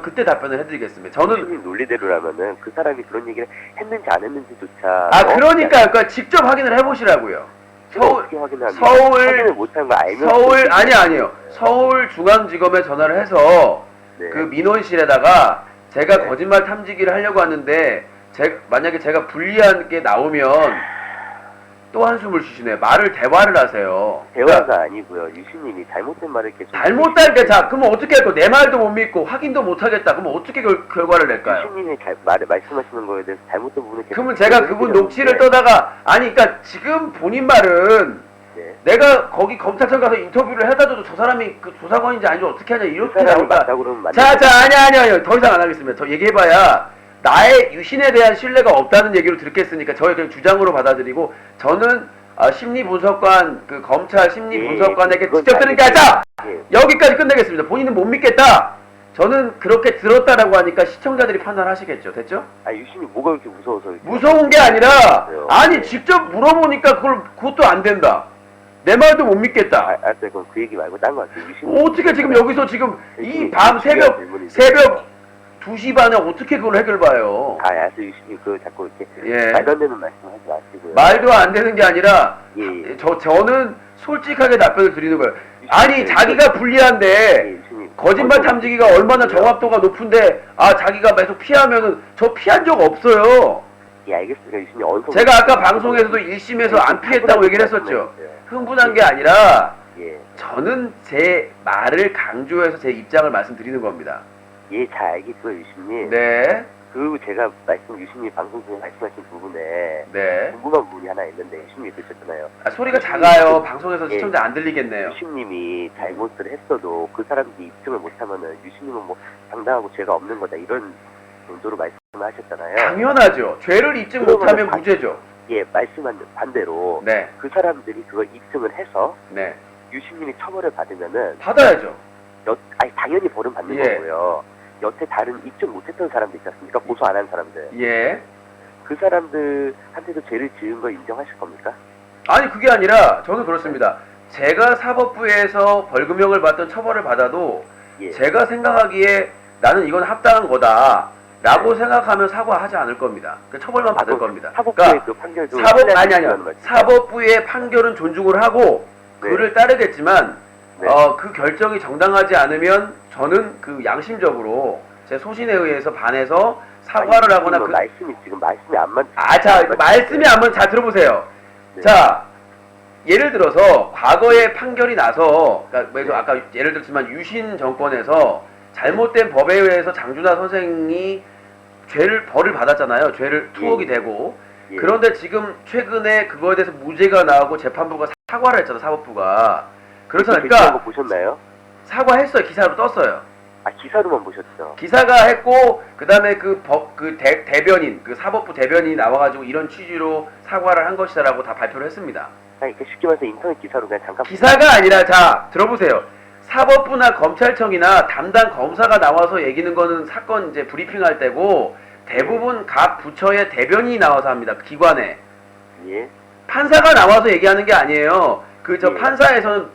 그때 답변을 해드리겠습니다. 저는 유심님 논리대로라면은 그 사람이 그런 얘기를 했는지 안 했는지조차 그러니까 직접 확인을 해보시라고요. 어떻게 확인을 못하는 거 알면 아니요. 서울중앙지검에 전화를 해서 네. 그 민원실에다가 제가 네. 거짓말 탐지기를 하려고 하는데 만약에 제가 불리한 게 나오면 또 한숨을 쉬시네요. 대화를 하세요. 대화가 아니고요. 유심님이 잘못된 말을 계속 잘못된 게 그러면 어떻게 할 거야? 내 말도 못 믿고 확인도 못 하겠다. 그러면 어떻게 결과를 낼까요? 유심님이 말씀하시는 거에 대해서 잘못된 부분을 계속 그러면 제가 그분 녹취를 떠다가 그러니까 지금 본인 말은 네. 내가 거기 검찰청 가서 인터뷰를 해다줘도 저 사람이 그 조사관인지 아닌지 어떻게 하냐 이렇게 그 사람이 나올까? 맞다고 그러면 아니요. 더 이상 안 하겠습니다. 더 얘기해봐야 나의 유신에 대한 신뢰가 없다는 얘기로 듣겠으니까 저의 그냥 주장으로 받아들이고 저는 심리분석관 그 검찰 심리분석관에게 직접 들은 게 아니라 여기까지 끝내겠습니다. 본인은 못 믿겠다. 저는 그렇게 들었다라고 하니까 시청자들이 판단하시겠죠. 됐죠? 유심이 뭐가 그렇게 무서워서 이렇게 무서운 게 아니라 직접 물어보니까 그것도 안 된다. 내 말도 못 믿겠다. 알았어요. 그럼 그 얘기 말고 딴 거 할게요. 유심이 어떻게 지금 여기서 지금 이 밤 새벽 2시 반에 어떻게 그걸 해결봐요? 알았어요. 유심이 자꾸 이렇게 예. 말도 안 되는 말씀하지 마시고요. 말도 안 되는 게 아니라 예. 저는 솔직하게 답변을 드리는 거예요. 자기가 불리한데 유심이 거짓말 탐지기가 얼마나 정확도가 높은데 자기가 계속 피하면은 저 피한 적 없어요. 예, 알겠습니다. 유심이 어느 제가 아까 방송에서도 1심에서 안 피했다고 얘기를 했었죠. 흥분한 게 아니라 예. 저는 제 말을 강조해서 제 입장을 말씀드리는 겁니다. 예, 잘 알겠고요, 유심님. 네. 그리고 제가 유심님 방송 중에 말씀하신 부분에 네. 궁금한 부분이 하나 있는데 유심님이 드셨잖아요. 소리가 작아요. 방송에서 시청자 안 들리겠네요. 유심님이 잘못을 했어도 그 사람들이 입증을 못하면은 유심님은 뭐 당당하고 죄가 없는 거다 이런 정도로 말씀하셨잖아요. 당연하죠. 죄를 입증 못하면 무죄죠. 예, 말씀한 반대로 네. 그 사람들이 그걸 입증을 해서 네. 유심님이 처벌을 받으면은 받아야죠. 당연히 벌은 받는 예. 거고요. 여태 다른 입증 못했던 사람들 있지 않습니까? 고소 안 한 사람들. 예. 그 사람들한테도 죄를 지은 거 인정하실 겁니까? 아니 그게 아니라 저는 그렇습니다. 제가 사법부에서 벌금형을 받던 처벌을 받아도 예. 제가 생각하기에 나는 이건 합당한 거다. 라고 생각하면 사과하지 않을 겁니다. 그 처벌만 받을 아, 겁니다. 사법부의 그러니까 그 판결도 아니요. 사법부의 판결은 존중을 하고 네. 그를 따르겠지만 네. 그 결정이 정당하지 않으면 저는 그 양심적으로 제 소신에 의해서 반해서 사과를 하거나 그 말씀이 안 맞. 말씀이 한번 잘 들어보세요. 네. 자, 예를 들어서 과거에 판결이 나서 그러니까 네. 아까 예를 들지만 유신 정권에서 잘못된 법에 의해서 장준하 선생이 벌을 받았잖아요. 죄를 투옥이 예. 되고. 예. 그런데 지금 최근에 그거에 대해서 무죄가 나오고 재판부가 사과를 했잖아, 사법부가. 그렇잖아요. 거 그러니까 보셨나요? 사과했어요. 기사로 떴어요. 아, 기사로만 보셨죠? 기사가 했고 그다음에 대변인, 그 사법부 대변인이 나와가지고 이런 취지로 사과를 한 것이다라고 다 발표를 했습니다. 아니, 쉽게 말해서 인터넷 기사로 그냥 잠깐. 기사가 아니라 자 들어보세요. 사법부나 검찰청이나 담당 검사가 나와서 얘기는 거는 사건 이제 브리핑할 때고 대부분 각 부처의 대변인이 나와서 합니다. 기관에. 예. 판사가 나와서 얘기하는 게 아니에요. 예. 판사에서는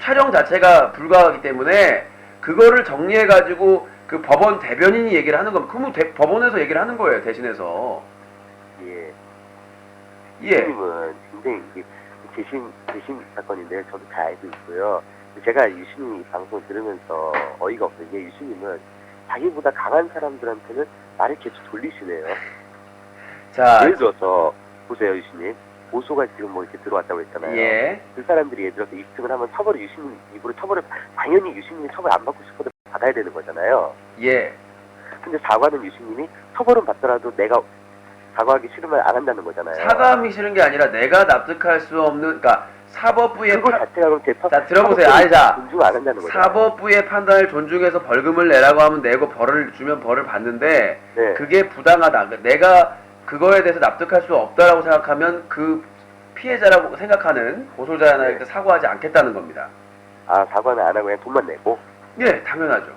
촬영 자체가 불가하기 때문에 그거를 정리해가지고 그 법원 대변인이 얘기를 하는 겁니다. 그러면 법원에서 얘기를 하는 거예요. 대신해서. 예. 예. 유신님은 굉장히 이게 재심 사건인데 저도 잘 알고 있고요. 제가 유신님 방송 들으면서 어이가 없는 게 유신님은 자기보다 강한 사람들한테는 말을 계속 돌리시네요. 자, 예를 들어서 보세요, 유신님. 고소가 지금 뭐 이렇게 들어왔다고 했잖아요. 예. 그 사람들이 예를 들어서 입증을 하면 처벌을 유신님 입으로 당연히 유신님이 처벌 안 받고 싶어도 받아야 되는 거잖아요. 예. 근데 사과는 유신님이 처벌은 받더라도 내가 사과하기 싫으면 안 한다는 거잖아요. 사과하기 싫은 게 아니라 내가 납득할 수 없는, 그러니까 사법부의 그거 자체가 그럼 재판. 자, 들어보세요. 아니, 자, 존중 안 한다는 거잖아요. 사법부의 판단을 존중해서 벌금을 내라고 하면 내고 벌을 주면 벌을 받는데 네. 그게 부당하다. 그러니까 내가 그거에 대해서 납득할 수 없다라고 생각하면 그 피해자라고 생각하는 고소자나 네. 이렇게 사과하지 않겠다는 겁니다. 아, 사과는 안 하고 그냥 돈만 내고. 예, 당연하죠.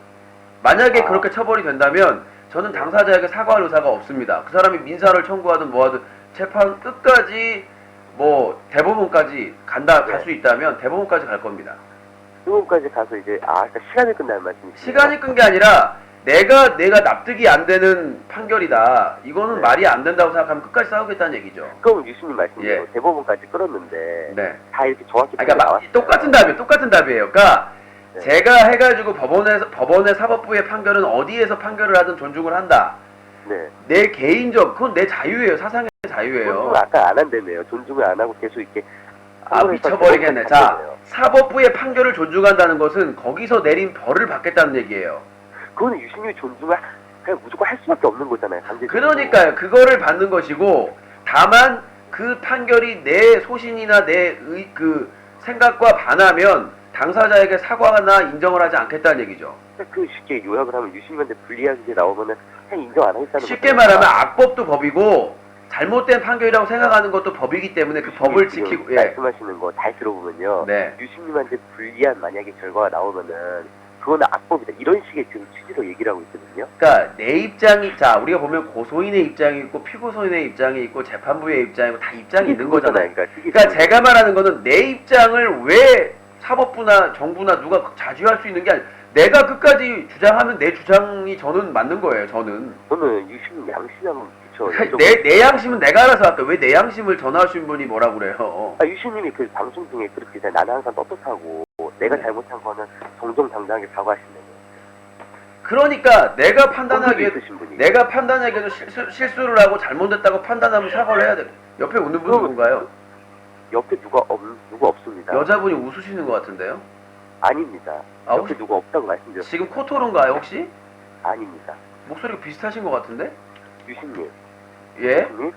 만약에 아. 그렇게 처벌이 된다면 저는 당사자에게 사과할 의사가 없습니다. 그 사람이 민사를 청구하든 뭐하든 재판 끝까지 뭐 대법원까지 갈 네. 수 있다면 대법원까지 갈 겁니다. 수원까지 가서 이제 그러니까 시간이 끝나는 말씀이시죠? 시간이 끈 게 아니라 내가 납득이 안 되는 판결이다. 이거는 네. 말이 안 된다고 생각하면 끝까지 싸우겠다는 얘기죠. 그럼 유신님 말씀대로 예. 대법원까지 끌었는데 네. 다 이렇게 정확히 그러니까 나왔어요. 똑같은 답이에요. 그러니까 네. 제가 해가지고 법원의 사법부의 판결은 어디에서 판결을 하든 존중을 한다. 네. 내 개인적, 그건 내 자유예요. 사상의 자유예요. 존중을 아까 안 한다며요. 존중을 안 하고 계속 이렇게. 아, 미쳐버리겠네. 자, 사법부의 판결을 존중한다는 것은 거기서 내린 벌을 받겠다는 얘기예요. 그거는 유신님이 존중을 그냥 무조건 할 수밖에 없는 거잖아요. 강제적으로. 그러니까요. 그거를 받는 것이고, 다만 그 판결이 내 소신이나 그 생각과 반하면 당사자에게 사과나 인정을 하지 않겠다는 얘기죠. 그 쉽게 요약을 하면 유신님한테 불리한 게 나오면은 그냥 인정 안 하겠다는 쉽게 거잖아요. 말하면 악법도 법이고 잘못된 판결이라고 생각하는 것도 법이기 때문에 그 법을 지금 지키고. 예. 말씀하시는 거 잘 들어보면요. 네. 유신님한테 불리한 만약에 결과가 나오면은 그거는 악법이다. 이런 식의 지금 취지로 얘기를 하고 있거든요. 그러니까 내 입장이, 자, 우리가 보면 고소인의 입장이 있고 피고소인의 입장이 있고 재판부의 입장이 있고 다 입장이 있는 거잖아요. 그러니까 제가 말하는 거는 내 입장을 왜 사법부나 정부나 누가 자주할 수 있는 게 아니라 내가 끝까지 주장하면 내 주장이 저는 맞는 거예요. 저는 유신님 양심이 한번 비춰. 내 양심은 내가 알아서 할까. 왜 내 양심을 전하신 분이 뭐라 그래요? 유신님이 그 방송 중에 그렇게 나는 항상 떳떳하고 내가 잘못한 거는 정정당당하게 사과하시는 거예요. 그러니까 내가 판단하기에도 있으신 분이. 실수를 하고 잘못했다고 판단하면 사과를 해야 돼. 옆에 웃는 분 누군가요? 옆에 누가 없습니다. 여자분이 웃으시는 것 같은데요? 아닙니다. 아, 옆에 혹시 누가 없다고 말씀드렸어요. 지금 코토로인가요 혹시? 아닙니다. 목소리가 비슷하신 것 같은데? 유신님. 예? 유신님?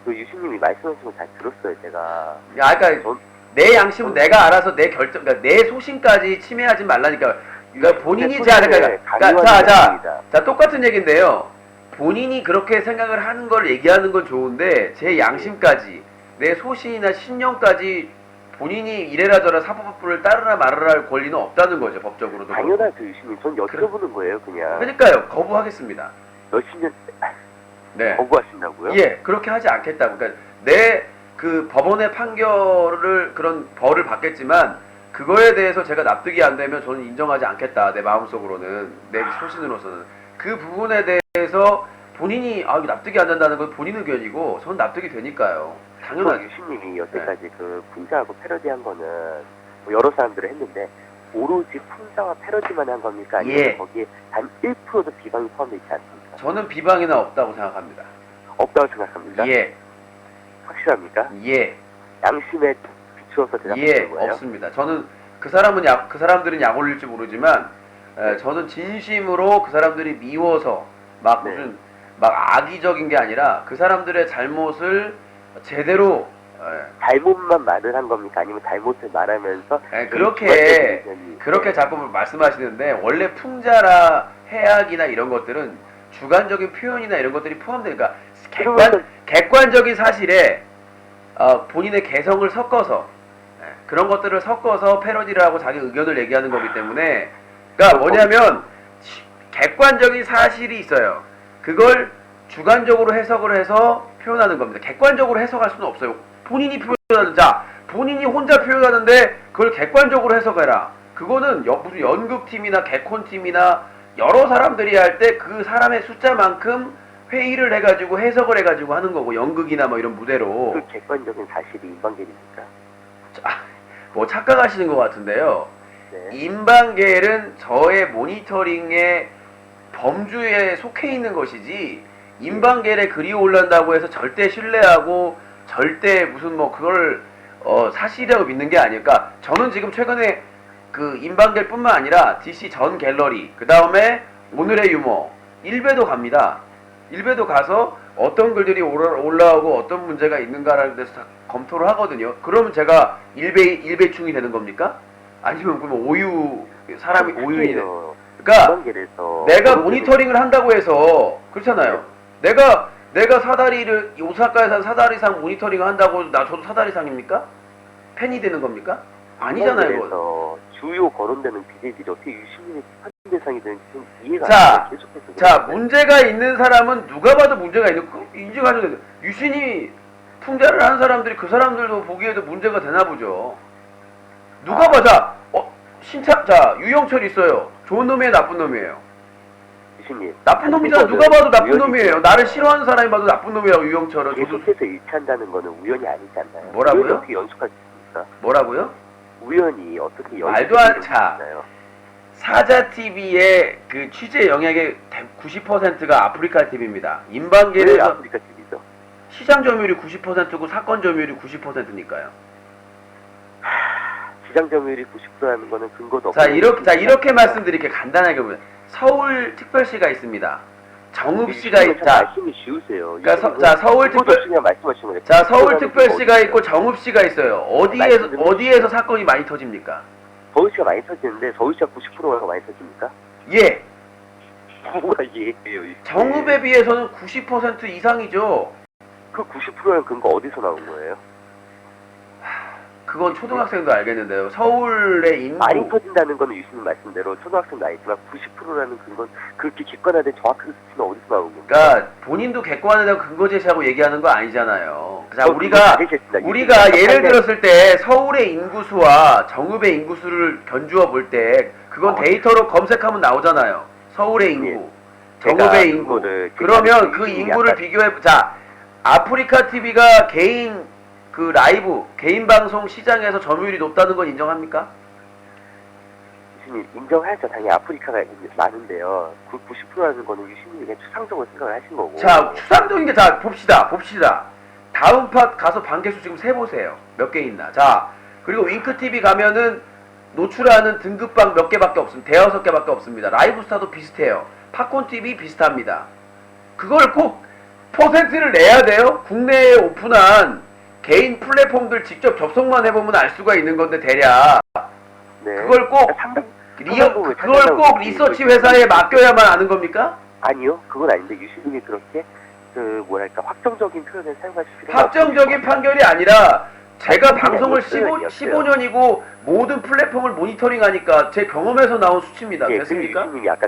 그 유신님이 말씀하신 거 잘 들었어요, 제가. 그러니까 내 양심은 내가 알아서 내 결정, 그러니까 내 소신까지 침해하지 말라니까. 그러니까 본인이 자, 똑같은 얘기인데요. 본인이 그렇게 생각을 하는 걸 얘기하는 건 좋은데 제 양심까지, 내 소신이나 신념까지 본인이 이래라 저래라 사법부를 따르라 말으라 할 권리는 없다는 거죠, 법적으로도. 당연하죠, 유신님. 전 여쭤보는 거예요, 그냥. 그러니까요, 거부하겠습니다. 몇십 년 네. 거부하신다고요? 예, 그렇게 하지 않겠다고. 그러니까 내 그 법원의 판결을 그런 벌을 받겠지만 그거에 대해서 제가 납득이 안 되면 저는 인정하지 않겠다. 내 마음속으로는, 내 소신으로서는. 그 부분에 대해서 본인이 이거 납득이 안 된다는 건 본인 의견이고 전 납득이 되니까요. 당연하죠. 유신님이 여태까지 그 풍자하고 패러디한 거는 뭐 여러 사람들이 했는데 오로지 풍자와 패러디만 한 겁니까? 아니면 예. 거기에 단 1%도 비방이 포함되어 있지 않습니까? 저는 비방이나 없다고 생각합니다. 없다고 생각합니다. 예, 확실합니까? 예, 양심에 비추어서 예, 대답하는 거예요? 없습니다. 저는 그 사람들은 약 올릴지 모르지만 저는 진심으로 그 사람들이 미워서 막 네. 무슨 막 악의적인 게 아니라 그 사람들의 잘못을 제대로 잘못만 말을 한 겁니까? 아니면 잘못을 말하면서 그렇게 자꾸 말씀하시는데 원래 풍자라 해악이나 이런 것들은 주관적인 표현이나 이런 것들이 포함되니까 객관적인 사실에 본인의 개성을 섞어서 그런 것들을 섞어서 패러디를 하고 자기 의견을 얘기하는 거기 때문에 그러니까 뭐냐면 객관적인 사실이 있어요. 그걸 주관적으로 해석을 해서 표현하는 겁니다. 객관적으로 해석할 수는 없어요. 본인이 표현하는 본인이 혼자 표현하는데 그걸 객관적으로 해석해라. 그거는 무슨 연극팀이나 개콘팀이나 여러 사람들이 할 때 그 사람의 숫자만큼 회의를 해가지고 해석을 해가지고 하는 거고 연극이나 뭐 이런 무대로 그 객관적인 사실이 인방계입니까? 뭐 착각하시는 것 같은데요. 네. 인방계는 저의 모니터링의 범주에 속해 있는 것이지 인방계에 글이 올란다고 해서 절대 신뢰하고 절대 무슨 뭐 그걸 사실이라고 믿는 게 아닐까. 저는 지금 최근에 그 인방계뿐만 아니라 DC 전 갤러리 그 다음에 오늘의 유머 1배도 갑니다. 1배도 가서 어떤 글들이 올라오고 어떤 문제가 있는가라는 데서 다 검토를 하거든요. 그러면 제가 일배충이 되는 겁니까? 아니면 그러면 사람이 오유이 돼. 그러니까 인방계에서 내가 모니터링을 한다고 해서 그렇잖아요. 내가 사다리를 오사카에서 사다리상 모니터링을 한다고 저도 사다리상입니까? 팬이 되는 겁니까? 아니잖아요. 그건. 인방계에서 주요 거론되는 BJ들이 어떻게 유시민의 비판 대상이 되는지 좀 이해가 자, 안 돼요. 계속해서 자, 그러는데. 문제가 있는 사람은 누가 봐도 문제가 있는 거 인정하셔야 돼요. 유신이 풍자를 하는 사람들이 그 사람들도 보기에도 문제가 되나 보죠. 누가 봐, 유영철 있어요. 좋은 놈이에요, 나쁜 놈이에요? 유시민 나쁜 놈이잖아. 누가 봐도 나쁜 놈이에요. 나를 싫어하는 사람이 봐도 나쁜 놈이라고 유영철은. 계속해서 일치한다는 거는 우연이 아니지 않나요? 뭐라고요? 우연히 어떻게 연속할 수 있습니까? 뭐라고요? 우연히 어떻게 말도 안- 연속할 수 자. 있나요? 사자TV의 그 취재 영역의 90%가 아프리카 TV입니다. 왜 인방계에서 아프리카 TV죠? 시장 점유율이 90%고 사건 점유율이 90%니까요. 시장 점유율이 90%라는 거는 근거도 없고. 이렇게 말씀드릴게 간단하게 보면 서울 특별시가 있습니다. 정읍 씨가 말씀이 쉬우세요. 그러니까 서울 말씀하시는 거예요. 서울 특별시가 있고 정읍 씨가 있어요. 어디에서 사건이 많이 터집니까? 서울시가 많이 터지는데 서울시가 90%가 많이 터집니까? 예. 뭐가 예예요. 정읍에 비해서는 90% 이상이죠. 그 90%는 근거 어디서 나온 거예요? 그건 초등학생도 알겠는데요. 서울의 인구 많이 터진다는 거는 유시민 말씀대로 초등학생도 알지만 90%라는 근거는 그렇게 객관화된 정확한 수치는 어디서 나온 겁니까? 그러니까 본인도 객관화되고 근거 제시하고 얘기하는 거 아니잖아요. 자, 그거 다르겠습니다. 우리가 유시민 예를 들었을 때 서울의 인구수와 정읍의 인구수를 견주어 볼 때 그건 데이터로 검색하면 나오잖아요. 서울의 인구, 정읍의 인구. 그러면 그 인구를 비교해 아프리카 TV가 개인 그 라이브 개인 방송 시장에서 점유율이 높다는 건 인정합니까? 유시민 인정하죠. 당연히 아프리카가 많은데요. 그 90%라는 거는 유시민이 그냥 추상적으로 생각을 하신 거고. 자, 추상적인 게 봅시다. 다음 팟 가서 반개수 지금 세보세요. 몇 개 있나. 자, 그리고 윙크TV 가면은 노출하는 등급방 몇 개밖에 없습니다. 대여섯 개밖에 없습니다. 라이브스타도 비슷해요. 팝콘TV 비슷합니다. 그걸 꼭 퍼센트를 내야 돼요? 국내에 오픈한 개인 플랫폼들 직접 접속만 해보면 알 수가 있는 건데 대략 네. 그걸 꼭 리서치 회사에 맡겨야만 아는 겁니까? 아니요, 그건 아닌데 유시민이 그렇게 확정적인 표현을 사용하실 필요가 확정적인 판결이 아니라 제가 방송을 아니었어요. 15년이고 모든 플랫폼을 모니터링하니까 제 경험에서 나온 수치입니다. 예, 됐습니까? 유시민이 아까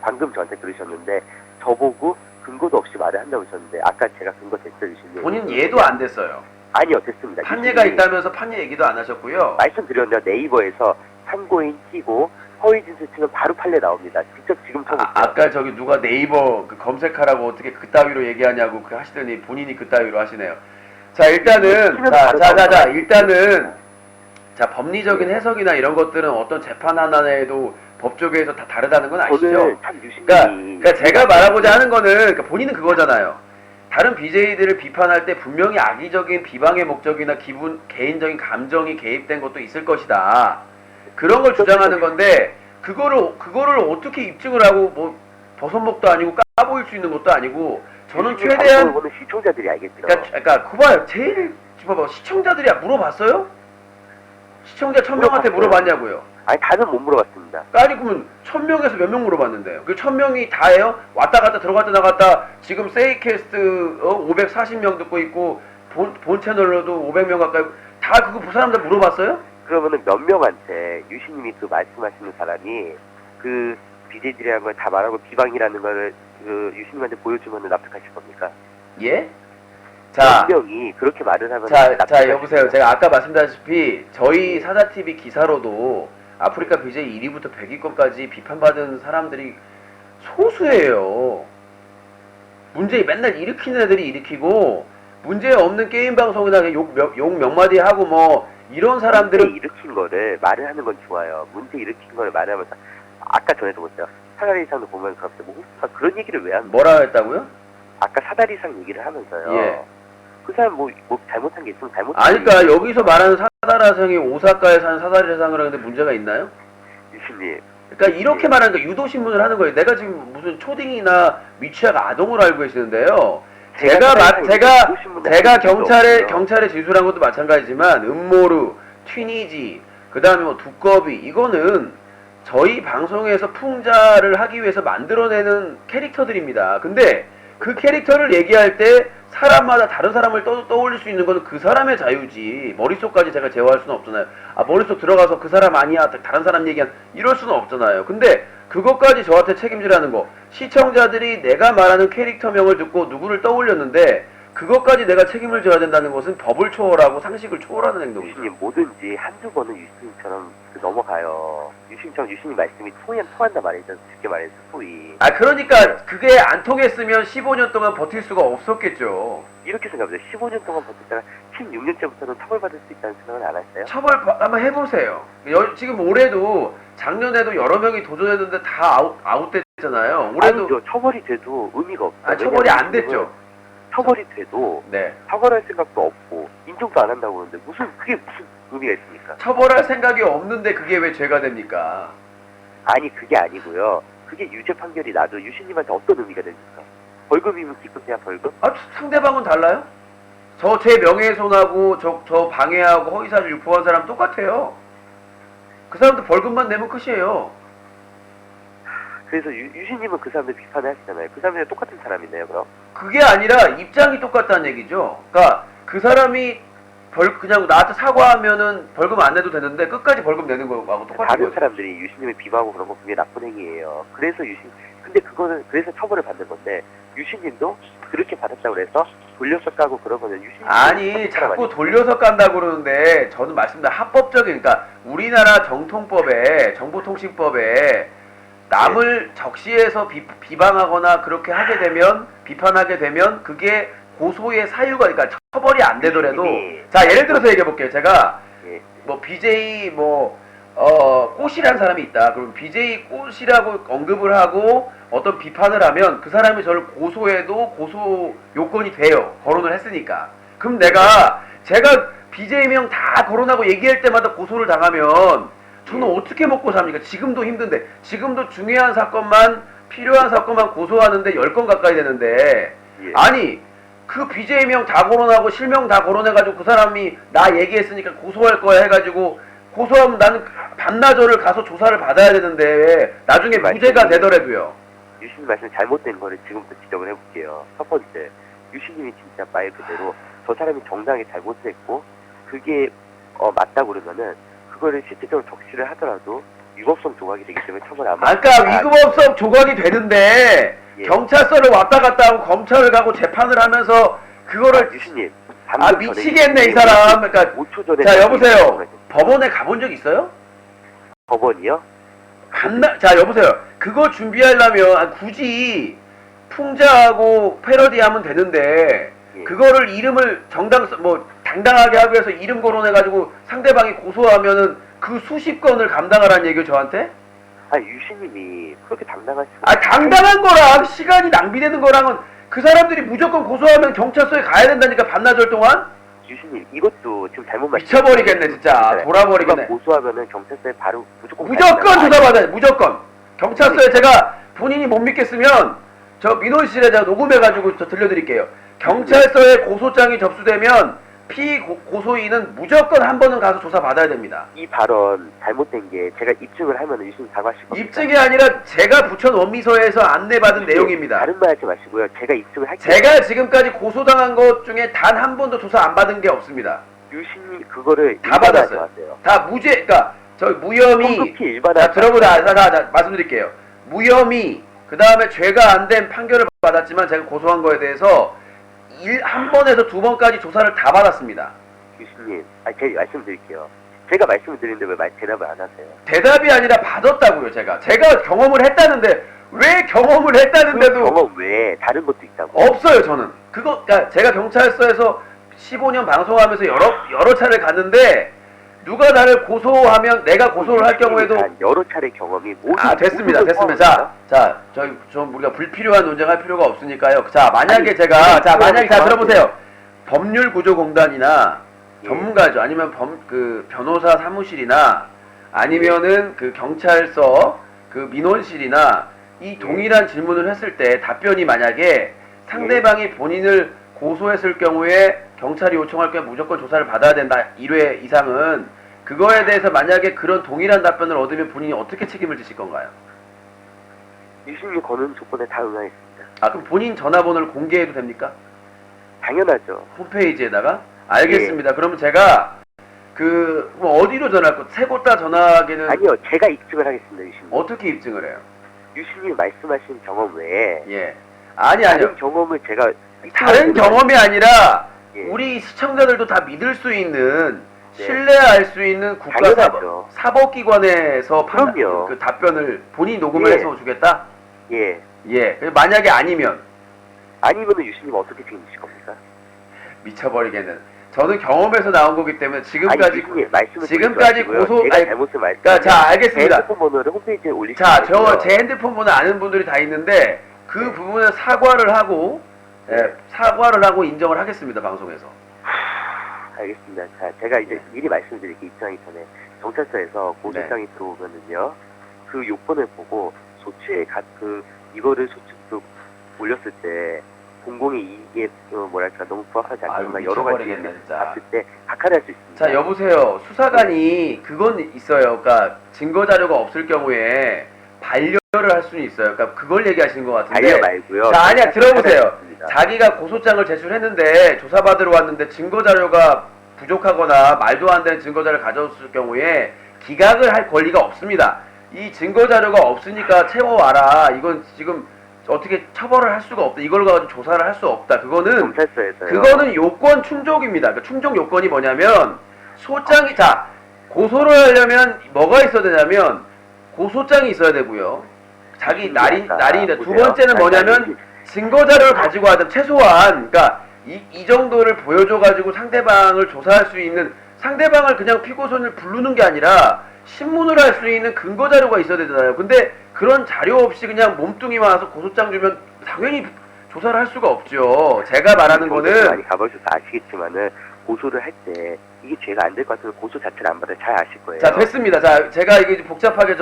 방금 저한테 그러셨는데 저보고 근거도 없이 말을 한다고 하셨는데 아까 제가 근거 됐어요, 유시민. 본인 예도 안 됐어요. 아니요, 됐습니다. 판례가 있다면서 판례 얘기도 안 하셨고요. 말씀드렸는데 네이버에서 참고인 끼고 허위 진술 치면 바로 판례 나옵니다. 직접 지금 쳐보세요. 아까 저기 누가 네이버 그 검색하라고 어떻게 그따위로 얘기하냐고 그 하시더니 본인이 그따위로 하시네요. 자 일단은 일단은 자 법리적인 해석이나 이런 것들은 어떤 재판 하나에도 법조계에서 다 다르다는 건 아시죠? 저는 참 유신이 그러니까 제가 말하고자 하는 거는 그러니까 본인은 그거잖아요. 다른 BJ들을 비판할 때 분명히 악의적인 비방의 목적이나 개인적인 감정이 개입된 것도 있을 것이다. 그런 걸 주장하는 건데 그거를 어떻게 입증을 하고 뭐 버선목도 아니고 까보일 수 있는 것도 아니고 저는 최대한 보는 시청자들이 알겠죠. 그러니까 그거 봐요. 제일 봐봐 시청자들이 물어봤어요? 시청자 1000명한테 물어봤냐고요? 아니 다는 못 물어봤습니다. 아니 그러면 1000명에서 몇 명 물어봤는데요? 그 1000명이 다예요? 왔다 갔다 들어갔다 나갔다 지금 세이캐스트 540명 듣고 있고 본 채널로도 500명 가까이 다 그거 그 사람들 물어봤어요? 그러면은 몇 명한테 유신님이 그 말씀하시는 사람이 그 BJ들이라는 걸 다 말하고 비방이라는 거를 그 유신님한테 보여주면 납득하실 겁니까? 예? 자, 몇 명이 그렇게 말을 하면 자 여보세요. 제가 아까 말씀드렸다시피 저희 사자TV 기사로도 아프리카 BJ 1위부터 100위권까지 비판받은 사람들이 소수예요. 문제 맨날 일으키는 애들이 일으키고 문제 없는 게임 방송이나 그냥 욕 몇 마디 하고 뭐 이런 사람들은 문제 일으킨 거를 말을 하는 건 좋아요. 문제 일으킨 거를 말하면서 아까 전에도 보세요. 사다리상도 보면서 갑자기 뭐 그런 얘기를 왜 하는 뭐라 했다고요? 아까 사다리상 얘기를 하면서요. 예. 그 사람 뭐 잘못한 게 있으면 잘못한 아니 그러니까 여기서 말하는 사다리상이 오사카에 사는 사다리상을 하는데 문제가 있나요? 유신님. 그러니까 이렇게 말하는 거 유도신문을 하는 거예요. 내가 지금 무슨 초딩이나 미취학 아동을 알고 계시는데요. 제가 경찰에 지수한 것도 마찬가지지만 음모르, 튀니지, 그 다음에 뭐 두꺼비 이거는 저희 방송에서 풍자를 하기 위해서 만들어내는 캐릭터들입니다. 근데 그 캐릭터를 얘기할 때 사람마다 다른 사람을 떠올릴 수 있는 건 그 사람의 자유지 머릿속까지 제가 제어할 수는 없잖아요. 아 머릿속 들어가서 그 사람 아니야 다른 사람 얘기한 이럴 수는 없잖아요. 근데 그것까지 저한테 책임지라는 거 시청자들이 내가 말하는 캐릭터명을 듣고 누구를 떠올렸는데 그것까지 내가 책임을 져야 된다는 것은 법을 초월하고 상식을 초월하는 행동이죠. 유신님 뭐든지 한두 번은 유신님처럼 넘어가요. 유신처럼 유신님 말씀이 통한단 말이죠. 쉽게 말해서 소위. 아 그러니까 그게 안 통했으면 15년 동안 버틸 수가 없었겠죠. 이렇게 생각합니다. 15년 동안 버텼다가 16년째부터는 처벌받을 수 있다는 생각은 안 하세요? 처벌 한번 해보세요. 지금 올해도 작년에도 여러 명이 도전했는데 다 아웃됐잖아요. 올해도 아니죠. 처벌이 돼도 의미가 없어요. 아 처벌이 안 됐죠. 처벌이 돼도 네. 처벌할 생각도 없고 인정도 안 한다고 그러는데 그게 무슨 의미가 있습니까? 처벌할 생각이 없는데 그게 왜 죄가 됩니까? 아니 그게 아니고요. 그게 유죄 판결이 나도 유신님한테 어떤 의미가 됩니까? 벌금이면 기껏해야 벌금? 아 상대방은 달라요? 제 명예훼손하고 저 방해하고 허위사실 유포한 사람 똑같아요. 그 사람도 벌금만 내면 끝이에요. 그래서 유신님은 그 사람들 비판을 하시잖아요. 그 사람들은 똑같은 사람이네요, 그럼? 그게 아니라 입장이 똑같다는 얘기죠. 그러니까 그 사람이 그냥 나한테 사과하면은 벌금 안 내도 되는데 끝까지 벌금 내는 거하고 똑같은 다른 거죠. 사람들이 유신님을 비방하고 그런 거 그게 나쁜 행위예요. 그래서 근데 그거는 그래서 처벌을 받는 건데 유신님도 그렇게 받았다고 해서 돌려서 까고 그러면 유신님 아니 자꾸 돌려서 깐다고 그러는데 저는 말씀드린 합법적인 그러니까 우리나라 정통법에 정보통신법에 남을 적시해서 비방하거나 그렇게 하게 되면 비판하게 되면 그게 고소의 사유가 그러니까 처벌이 안 되더라도 자 예를 들어서 얘기해 볼게요. 제가 뭐 BJ 꽃이라는 사람이 있다. 그럼 BJ 꽃이라고 언급을 하고 어떤 비판을 하면 그 사람이 저를 고소해도 고소 요건이 돼요. 거론을 했으니까. 그럼 제가 BJ명 다 거론하고 얘기할 때마다 고소를 당하면 저는 어떻게 먹고 삽니까? 지금도 힘든데 지금도 중요한 사건만 필요한 사건만 고소하는데 10건 가까이 되는데 아니 그 BJ명 다 거론하고 실명 다 거론해가지고 그 사람이 나 얘기했으니까 고소할 거야 해가지고 고소하면 나는 반나절을 가서 조사를 받아야 되는데 나중에 무죄가 되더라도요. 유신님 말씀 잘못된 거를 지금부터 지적을 해볼게요. 첫 번째, 유신님이 진짜 말 그대로 저 사람이 정당하게 잘못했고 그게 맞다고 그러면은 그거를 실질적으로 적시를 하더라도 위법성 조각이 되기 때문에 처벌 안 받는 아까 위법성 조각이 되는데 경찰서를 왔다 갔다 하고 검찰을 가고 재판을 하면서 그거를 유신님 미치겠네 이 사람. 그러니까 5초 전에 자 여보세요. 법원에 가본 적 있어요? 법원이요? 자, 여보세요. 그거 준비하려면 굳이 풍자하고 패러디하면 되는데 예. 그거를 이름을 당당하게 하기 위해서 이름 거론해가지고 상대방이 고소하면은 그 수십 건을 감당하라는 얘기요 저한테? 아, 유신님이 그렇게 당당하시고. 당당한 거랑 시간이 낭비되는 거랑은 그 사람들이 무조건 고소하면 경찰서에 가야 된다니까 반나절 동안? 유신님, 이것도 지금 잘못 미쳐버리겠네 진짜. 돌아버리겠네. 고소하면은 경찰서에 바로 무조건 조사받아요. 무조건. 경찰서에 제가 본인이 못 믿겠으면 저 민원실에 제가 녹음해가지고 저 들려드릴게요. 경찰서에 고소장이 접수되면 피고소인은 무조건 한 번은 가서 조사받아야 됩니다. 이 발언 잘못된 게 제가 입증을 하면 유신님 사과하실 겁니다. 입증이 아니라 제가 부천 원미서에서 안내받은 내용입니다. 다른 말 하지 마시고요. 제가 입증을 할게요. 제가 지금까지 고소당한 것 중에 단 한 번도 조사 안 받은 게 없습니다. 유신님 그거를 다 받았어요. 하세요. 다 그러니까 저 무혐의. 성급히 일반화. 자, 들어보자. 자, 말씀드릴게요. 무혐의, 그 다음에 죄가 안 된 판결을 받았지만 제가 고소한 거에 대해서 한 번에서 두 번까지 조사를 다 받았습니다. 유신님, 제가 말씀드릴게요. 제가 말씀을 드리는데 왜 대답을 안 하세요? 대답이 아니라 받았다고요, 제가. 제가 경험을 했다는데, 왜 경험을 했다는데도 경험 외에 다른 것도 있다고. 없어요, 저는. 그러니까 제가 경찰서에서 15년 방송하면서 여러 차례 갔는데, 누가 나를 고소하면 내가 고소를 할 경우에도 여러 차례 경험이 모두 됐습니다. 좀 우리가 불필요한 논쟁할 필요가 없으니까요. 자, 만약에 들어보세요. 법률구조공단이나 예. 전문가죠. 아니면 변호사 사무실이나 아니면은 그 경찰서 그 민원실이나 이 동일한 질문을 했을 때 답변이 만약에 상대방이 본인을 고소했을 경우에 경찰이 요청할 경우에 무조건 조사를 받아야 된다. 1회 이상은 그거에 대해서 만약에 그런 동일한 답변을 얻으면 본인이 어떻게 책임을 지실 건가요? 유신님 거는 조건에 다 응하겠습니다. 그럼 본인 전화번호를 공개해도 됩니까? 당연하죠. 홈페이지에다가? 알겠습니다. 그러면 제가 어디로 전화할 거? 세 곳 다 전화하기는 아니요, 제가 입증을 하겠습니다, 유신님. 어떻게 입증을 해요? 유신님 말씀하신 경험 외에 예. 아니요. 다른 경험을 제가 다른 경험이 아니라 예. 우리 시청자들도 다 믿을 수 있는 네. 신뢰할 수 있는 당연하죠. 사법기관에서 그럼요. 그 답변을 본인이 녹음을 예. 해서 주겠다? 예. 예. 만약에 아니면은 유신님 어떻게 책임지실 겁니까? 미쳐버리겠네. 저는 경험에서 나온 거기 때문에 지금까지 유신님 말씀을 지금까지 드리지 마시고요. 고소 제가 잘못을 그러니까 자, 알겠습니다. 핸드폰 번호를 홈페이지에 올리시면 제 핸드폰 번호 아는 분들이 다 있는데 그 네. 부분에 사과를 하고 사과를 하고 인정을 하겠습니다, 방송에서. 알겠습니다. 자, 제가 이제 미리 말씀드릴게요. 입장하기 전에 경찰서에서 고소장이 네. 들어오면은요, 그 요건을 보고 소추에 이거를 소추 올렸을 때 공공이 이게 너무 부합하지 않거나 여러 가지 미쳐버리겠네, 진짜. 봤을 때 각하를 할 수 있습니다. 자, 여보세요. 수사관이 그건 있어요. 그러니까 증거 자료가 없을 경우에 반려를 할 수는 있어요. 그러니까 그걸 얘기하시는 것 같은데. 알려 말고요. 자, 아니야, 들어보세요. 있습니다. 자기가 고소장을 제출했는데 조사받으러 왔는데 증거 자료가 부족하거나 말도 안 되는 증거 자료를 가져왔을 경우에 기각을 할 권리가 없습니다. 이 증거 자료가 없으니까 채워와라. 이건 지금 어떻게 처벌을 할 수가 없다. 이걸 가지고 조사를 할 수 없다. 경찰서에서요. 그거는 요건 충족입니다. 그러니까 충족 요건이 뭐냐면 고소를 하려면 뭐가 있어야 되냐면 고소장이 있어야 되고요. 자기 날인이다. 두 번째는 뭐냐면 증거 자료를 가지고 하든 최소한 그러니까 이 정도를 보여줘 가지고 상대방을 조사할 수 있는 상대방을 그냥 피고손을 부르는 게 아니라 신문을 할 수 있는 근거 자료가 있어야 되잖아요. 근데 그런 자료 없이 그냥 몸뚱이만 와서 고소장 주면 당연히 조사를 할 수가 없죠. 제가 말하는 거는 많이 가보셔서 아시겠지만은 고소를 할 때 이게 죄가 안 될 것 같으면 고소 자체를 안 받아 잘 아실 거예요. 자, 됐습니다. 자, 제가 이게 복잡하게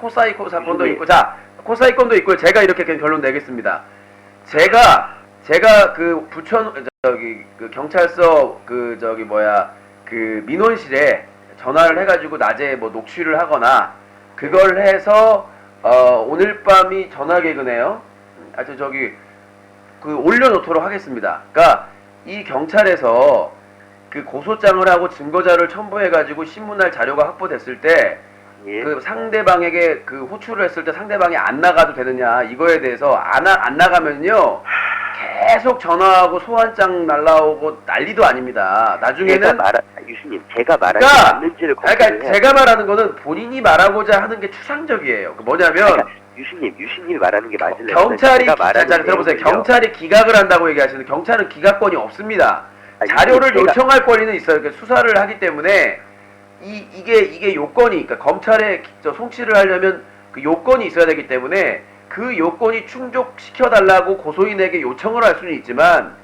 코사이코 사건도 있고, 코사이건도 있고, 제가 이렇게 그냥 결론 내겠습니다. 제가 그 그 경찰서 그 민원실에 전화를 해가지고 낮에 녹취를 하거나 그걸 해서 오늘 밤이 전화 개그네요. 올려놓도록 하겠습니다. 그러니까 이 경찰에서 그 고소장을 하고 증거자료를 첨부해가지고 신문할 자료가 확보됐을 때 예. 그 상대방에게 그 호출을 했을 때 상대방이 안 나가도 되느냐 이거에 대해서 안 나가면요 계속 전화하고 소환장 날라오고 난리도 아닙니다. 나중에는 유신님, 제가 말한 그러니까, 게 맞는지를 그러니까 검증을 해야 제가 말하는 거는 본인이 말하고자 하는 게 추상적이에요. 그 뭐냐면 그러니까 유신님이 말하는 게 맞으려면 경찰이 제가 말하는 자 들어보세요. 내용은요. 경찰이 기각을 한다고 얘기하시는 경찰은 기각권이 없습니다. 아니, 자료를 제가- 요청할 권리는 있어요. 그러니까 수사를 하기 때문에 이게 요건이 그러니까 검찰에 송치를 하려면 그 요건이 있어야 되기 때문에 그 요건이 충족시켜 달라고 고소인에게 요청을 할 수는 있지만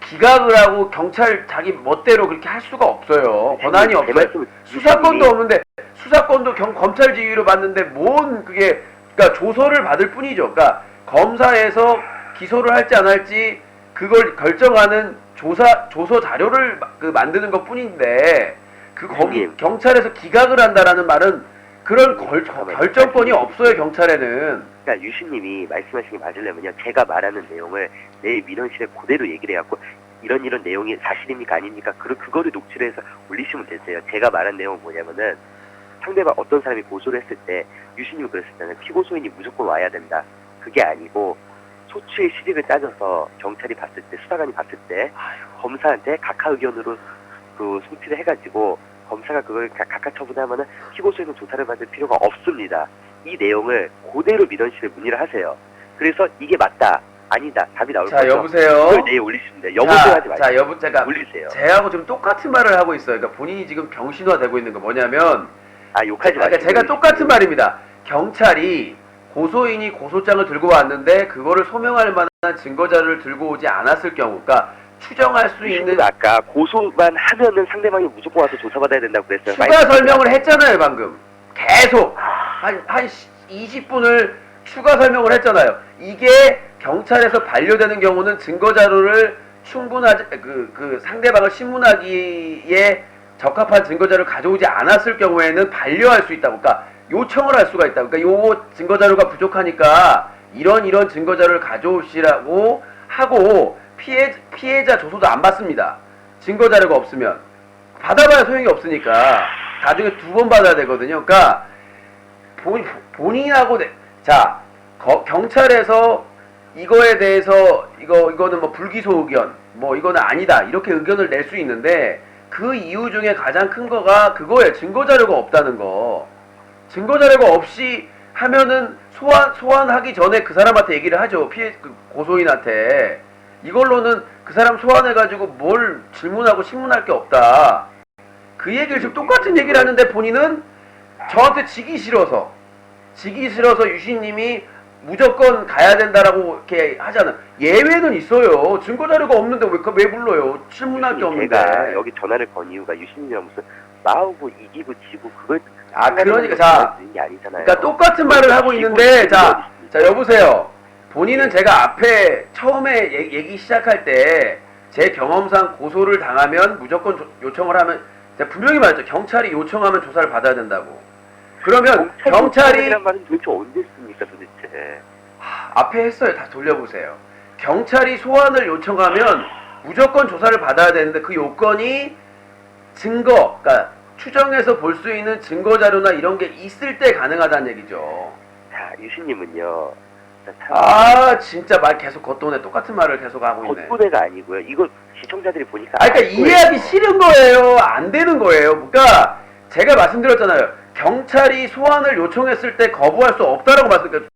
기각을 하고 경찰 자기 멋대로 그렇게 할 수가 없어요. 권한이 제 없어요. 말씀은 수사권도 유신님이- 없는데 수사권도 검찰 지휘로 받는데 뭔 그게 그러니까 조서를 받을 뿐이죠. 그러니까 검사에서 기소를 할지 안 할지 그걸 결정하는 조서 자료를 만드는 것 뿐인데 그 거기 유신님. 경찰에서 기각을 한다라는 말은 그런 결정권이 없어요. 경찰에는. 그러니까 유신님이 말씀하신 게 맞으려면요. 제가 말하는 내용을 내일 민원실에 그대로 얘기를 해갖고 이런 내용이 사실입니까 아닙니까? 그거를 녹취를 해서 올리시면 되세요. 제가 말한 내용은 뭐냐면은 상대방 어떤 사람이 고소를 했을 때 유신님이 그랬었잖아요. 피고소인이 무조건 와야 된다. 그게 아니고 소추의 실익을 따져서 경찰이 봤을 때 수사관이 봤을 때 검사한테 각하 의견으로 그 송치를 해가지고 검사가 그걸 각하 처분하면은 피고소인은 조사를 받을 필요가 없습니다. 이 내용을 그대로 민원실에 문의를 하세요. 그래서 이게 맞다, 아니다, 답이 나올 자 거죠. 여보세요. 그걸 내일 올리십니다. 여보세요 하지 마시고 자 여보 제가 올리세요. 제하고 지금 똑같은 말을 하고 있어요. 그러니까 본인이 지금 병신화되고 있는 거 뭐냐면 욕하지 그러니까 마시고 제가 똑같은 말입니다. 경찰이 고소인이 고소장을 들고 왔는데 그거를 소명할 만한 증거 자료를 들고 오지 않았을 경우, 그러니까 추정할 수 있는 아까 고소만 하면은 상대방이 무조건 와서 조사받아야 된다고 그랬어요. 추가 설명을 했잖아요. 방금 계속 한 20분을 추가 설명을 했잖아요. 이게 경찰에서 반려되는 경우는 증거 자료를 충분하지 그 상대방을 신문하기에 적합한 증거 자료를 가져오지 않았을 경우에는 반려할 수 있다고. 그러니까 요청을 할 수가 있다. 그러니까 요 증거 자료가 부족하니까 이런 증거 자료를 가져오시라고 하고 피해자 조서도 안 받습니다. 증거 자료가 없으면 받아봐야 소용이 없으니까 나중에 2번 받아야 되거든요. 그러니까 본인하고 경찰에서 이거에 대해서 이거는 뭐 불기소 의견 뭐 이거는 아니다 이렇게 의견을 낼 수 있는데 그 이유 중에 가장 큰 거가 그거예요. 증거 자료가 없다는 거. 증거 자료가 없이 하면은 소환하기 전에 그 사람한테 얘기를 하죠. 고소인한테 이걸로는 그 사람 소환해가지고 뭘 질문하고 신문할 게 없다. 그 얘기를 지금 똑같은 얘기를 하는데 본인은 저한테 지기 싫어서 유신님이 무조건 가야 된다라고 이렇게 하잖아요. 예외는 있어요. 증거 자료가 없는데 왜 불러요? 질문할 게 없는데. 제가 여기 전화를 건 이유가 유신님이랑 무슨 싸우고 이기고 지고 그걸 그러니까 게 아니잖아요. 그러니까 똑같은 말을 하고 있는데 자 여보세요. 본인은 제가 앞에 처음에 얘기 시작할 때 제 경험상 고소를 당하면 무조건 요청을 하면 제가 분명히 말했죠. 경찰이 요청하면 조사를 받아야 된다고. 그러면 경찰이 란 말은 도대체 언제 했습니까 도대체? 앞에 했어요. 다시 돌려보세요. 경찰이 소환을 요청하면 무조건 조사를 받아야 되는데 그 요건이 증거, 그러니까 추정해서 볼 수 있는 증거 자료나 이런 게 있을 때 가능하다는 얘기죠. 자, 유신님은요. 진짜 말 계속 겉돈에 똑같은 말을 계속 하고 있네. 겉돈에가 아니고요. 이거 시청자들이 보니까 그러니까 이해하기 싫은 거예요. 안 되는 거예요. 그러니까 제가 말씀드렸잖아요. 경찰이 소환을 요청했을 때 거부할 수 없다라고 말씀드렸어요.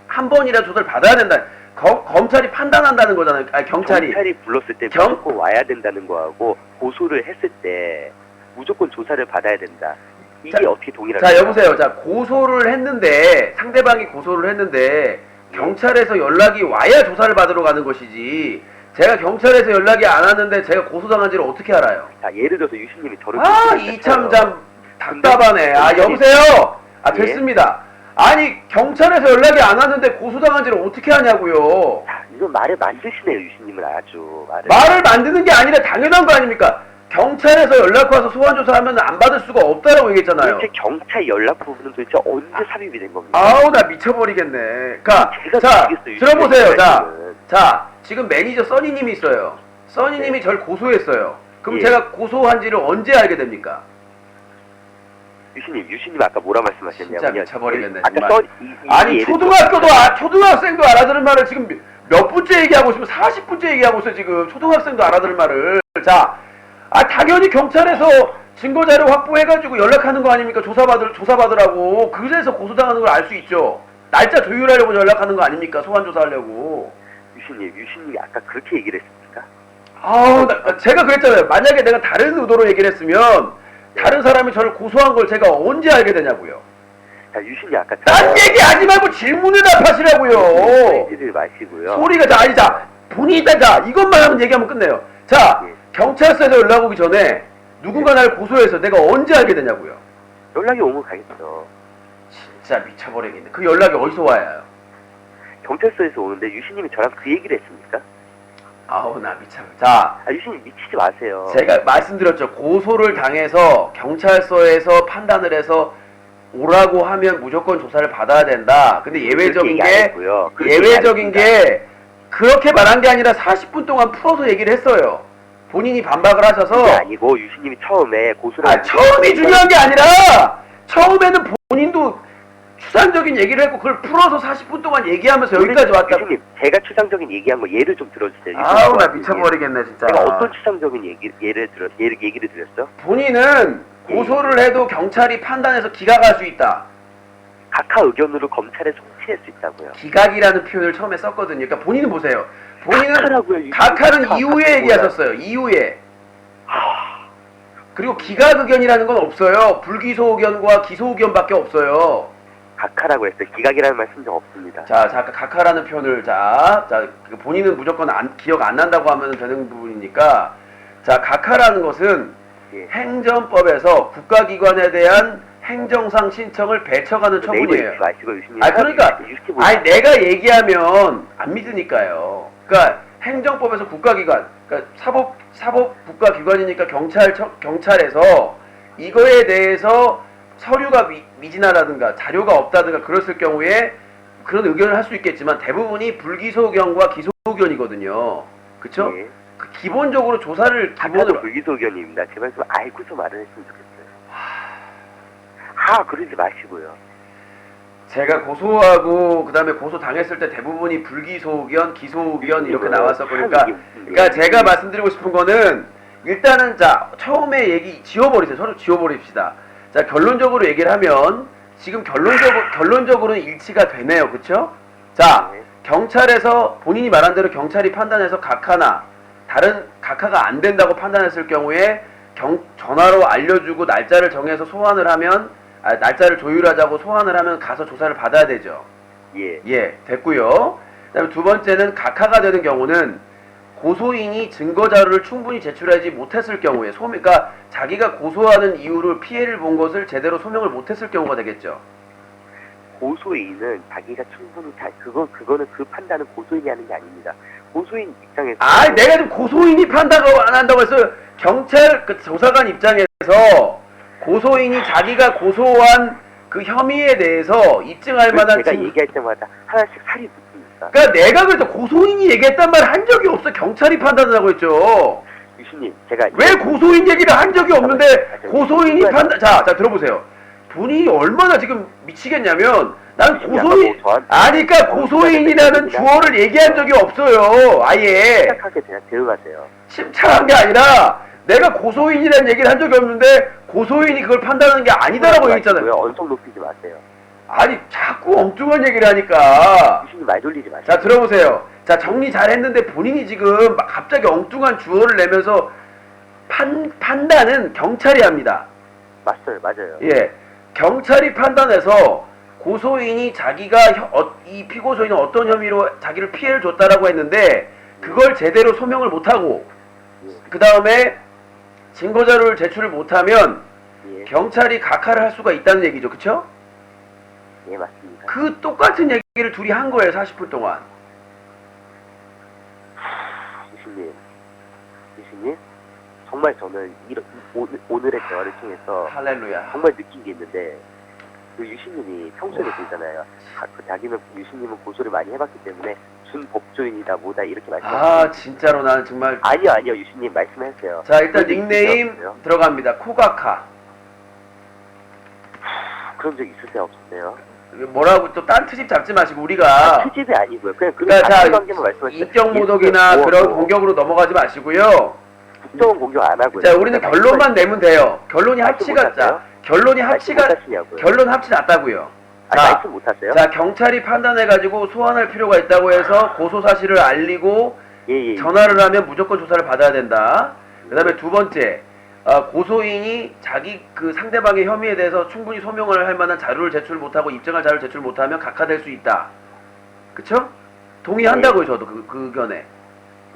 한 번이라도 조사를 받아야 된다. 검찰이 판단한다는 거잖아요. 경찰이 불렀을 때 무조건 와야 된다는 거하고 고소를 했을 때 무조건 조사를 받아야 된다. 이게 어떻게 동일한가요? 자 여보세요. 자 고소를 했는데 상대방이 고소를 했는데 경찰에서 연락이 와야 조사를 받으러 가는 것이지. 제가 경찰에서 연락이 안 왔는데 제가 고소당한지를 어떻게 알아요? 자 예를 들어서 유신님이 저를 이참참 답답하네. 여보세요. 됐습니다. 아니 경찰에서 연락이 안 왔는데 고소당한지를 어떻게 하냐고요. 자 이건 말을 만드시네요. 유신님은 아주 말을 만드는 게 아니라 당연한 거 아닙니까? 경찰에서 연락 와서 소환 조사하면 안 받을 수가 없다라고 얘기했잖아요. 도대체 경찰 연락 부분은 도대체 언제 삽입이 된 겁니까? 나 미쳐버리겠네. 그러니까 자 들어보세요. 자 지금 매니저 써니님이 있어요. 써니님이 절 고소했어요. 그럼 제가 고소한지를 언제 알게 됩니까? 유신님 아까 뭐라 말씀하셨냐면요. 진짜 미쳐버리겠네. 아까 초등학생도 알아들은 말을 지금 몇 분째 얘기하고 있으면 40분째 얘기하고 있어 지금. 초등학생도 알아들을 말을. 자, 당연히 경찰에서 증거자료 확보해가지고 연락하는 거 아닙니까? 조사받으라고. 그래서 고소당하는 걸 알 수 있죠. 날짜 조율하려고 연락하는 거 아닙니까? 소환 조사하려고. 유신님이 아까 그렇게 얘기를 했습니까? 제가 그랬잖아요. 만약에 내가 다른 의도로 얘기를 했으면 다른 사람이 저를 고소한 걸 제가 언제 알게 되냐고요. 자, 유신이 아까 딴 얘기하지 말고 질문에 답하시라고요. 얘기를 마시고요. 소리가 본인이 일단 이것만 하면 얘기하면 끝내요. 자, 예. 경찰서에서 연락 오기 전에 누군가 나를 고소해서 내가 언제 알게 되냐고요. 연락이 오면 가겠죠. 진짜 미쳐버리겠네. 그 연락이 어디서 와야? 경찰서에서 오는데 유신님이 저랑 그 얘기를 했습니까? 나 미쳐. 자, 유신님 미치지 마세요. 제가 말씀드렸죠. 고소를 당해서 경찰서에서 판단을 해서 오라고 하면 무조건 조사를 받아야 된다. 근데 예외적인 게 그렇게 말한 게 아니라 40분 동안 풀어서 얘기를 했어요. 본인이 반박을 하셔서. 그게 아니고 유신님이 처음에 고소를 처음이 중요한 게 아니라 처음에는 본인도 추상적인 얘기를 했고 그걸 풀어서 40분 동안 얘기하면서 여기까지 왔다. 유신님, 제가 추상적인 얘기한 거 예를 좀 들어주세요. 나 미쳐버리겠네 진짜. 제가 어떤 추상적인 얘기를 드렸죠? 본인은 고소를 해도 경찰이 판단해서 기각할 수 있다. 각하 의견으로 검찰에 송치할 수 있다고요. 기각이라는 표현을 처음에 썼거든요. 그러니까 본인은 보세요. 본인은 각하라고요. 각하는 이후에 얘기하셨어요. 이후에. 그리고 기각 의견이라는 건 없어요. 불기소 의견과 기소 의견밖에 없어요. 각하라고 했어요. 기각이라는 말 쓴 적 없습니다. 자, 각하라는 표현을 본인은 무조건 기억 안 난다고 하면 되는 부분이니까 자, 각하라는 것은 예. 행정법에서 국가기관에 대한 행정상 신청을 배척하는 처분이에요. 마시고 유신님. 그러니까 내가 얘기하면 안 믿으니까요. 그러니까 행정법에서 국가기관, 그러니까 사법 국가기관이니까 경찰에서 이거에 대해서 서류가 미진하다든가 자료가 없다든가 그랬을 경우에 그런 의견을 할 수 있겠지만 대부분이 불기소 의견과 기소 의견이거든요. 그쵸? 예. 기본적으로 조사를 기본으로 불기소 의견입니다. 제발 좀 알고서 말을 했으면 좋겠어요. 그러지 마시고요. 제가 고소하고 그다음에 고소 당했을 때 대부분이 불기소 의견, 기소 의견 이렇게 나왔었고 그러니까 제가 말씀드리고 싶은 거는 일단은 처음에 얘기 지워버리세요. 서로 지워버립시다. 자, 결론적으로 얘기를 하면 지금 결론적으로는 일치가 되네요. 그쵸? 자, 경찰에서 본인이 말한 대로 경찰이 판단해서 각하나 다른 각하가 안 된다고 판단했을 경우에 전화로 알려주고 날짜를 정해서 소환을 하면 날짜를 조율하자고 소환을 하면 가서 조사를 받아야 되죠. 예. 됐고요. 그다음에 두 번째는 각하가 되는 경우는 고소인이 증거자료를 충분히 제출하지 못했을 경우에 그러니까 자기가 고소하는 이유를 피해를 본 것을 제대로 소명을 못했을 경우가 되겠죠. 고소인은 자기가 충분히 그거는 그 판단은 고소인이 하는 게 아닙니다. 고소인 입장에서 내가 지금 고소인이 판단을 안 한다고 해서 경찰 조사관 입장에서 고소인이 자기가 고소한 그 혐의에 대해서 입증할 만한 제가 얘기할 때마다 하나씩 살이 붙습니다. 그러니까 내가 그래서 고소인이 얘기했단 말 한 적이 없어. 경찰이 판단을 하고 있죠. 유신님, 제가 왜 고소인 얘기를 한 적이 없는데 고소인이 판단 자 들어보세요. 분이 얼마나 지금 미치겠냐면 난 고소인 그러니까 고소인이라는 주어를 얘기한 적이 없어요. 아예 심각하게 대응하세요. 침착한 게 아니라 내가 고소인이라는 얘기를 한 적이 없는데 고소인이 그걸 판단하는 게 아니다라고 얘기했잖아요. 언성 높이지 마세요. 자꾸 엉뚱한 얘기를 하니까. 유신님 말 돌리지 마세요. 자, 들어보세요. 자, 정리 잘 했는데 본인이 지금 갑자기 엉뚱한 주어를 내면서 판단은 경찰이 합니다. 맞아요. 예. 경찰이 판단해서 고소인이 자기가 이 피고소인은 어떤 혐의로 자기를 피해를 줬다라고 했는데 그걸 제대로 소명을 못하고 그 다음에 증거자료를 제출을 못하면 경찰이 각하를 할 수가 있다는 얘기죠. 그쵸? 예, 맞습니다. 그 똑같은 얘기를 둘이 한 거예요. 40분 동안. 유신님, 정말 저는 오늘의 대화를 통해서 할렐루야. 정말 느낀 게 있는데 그 유신님이 평소에 그러잖아요. 유신님은 고소를 많이 해봤기 때문에 준법조인이다 뭐다 이렇게 말씀하셨어요. 진짜로 나는 정말 아니요 유신님 말씀하세요. 자, 일단 닉네임 들어갑니다. 코가카. 그런 적 있으세요 없으세요? 뭐라고 또 딴 트집 잡지 마시고 우리가 트집이 아니고요. 그냥 그러니까 자, 관계만 말씀하시죠. 인격 모독이나 그런 공격으로 넘어가지 마시고요. 국정원 공격 안 하고요. 자, 우리는 결론만 내면 돼요. 결론이 합치가 자, 결론 합치 났다고요. 자, 말씀 못하세요? 자, 경찰이 판단해가지고 소환할 필요가 있다고 해서 고소 사실을 알리고 예. 전화를 하면 무조건 조사를 받아야 된다. 그다음에 두 번째, 고소인이 자기 그 상대방의 혐의에 대해서 충분히 소명을 할 만한 자료를 제출 못하고 입증할 자료를 제출 못하면 각하될 수 있다. 그쵸? 동의한다고요, 저도 그 의견에.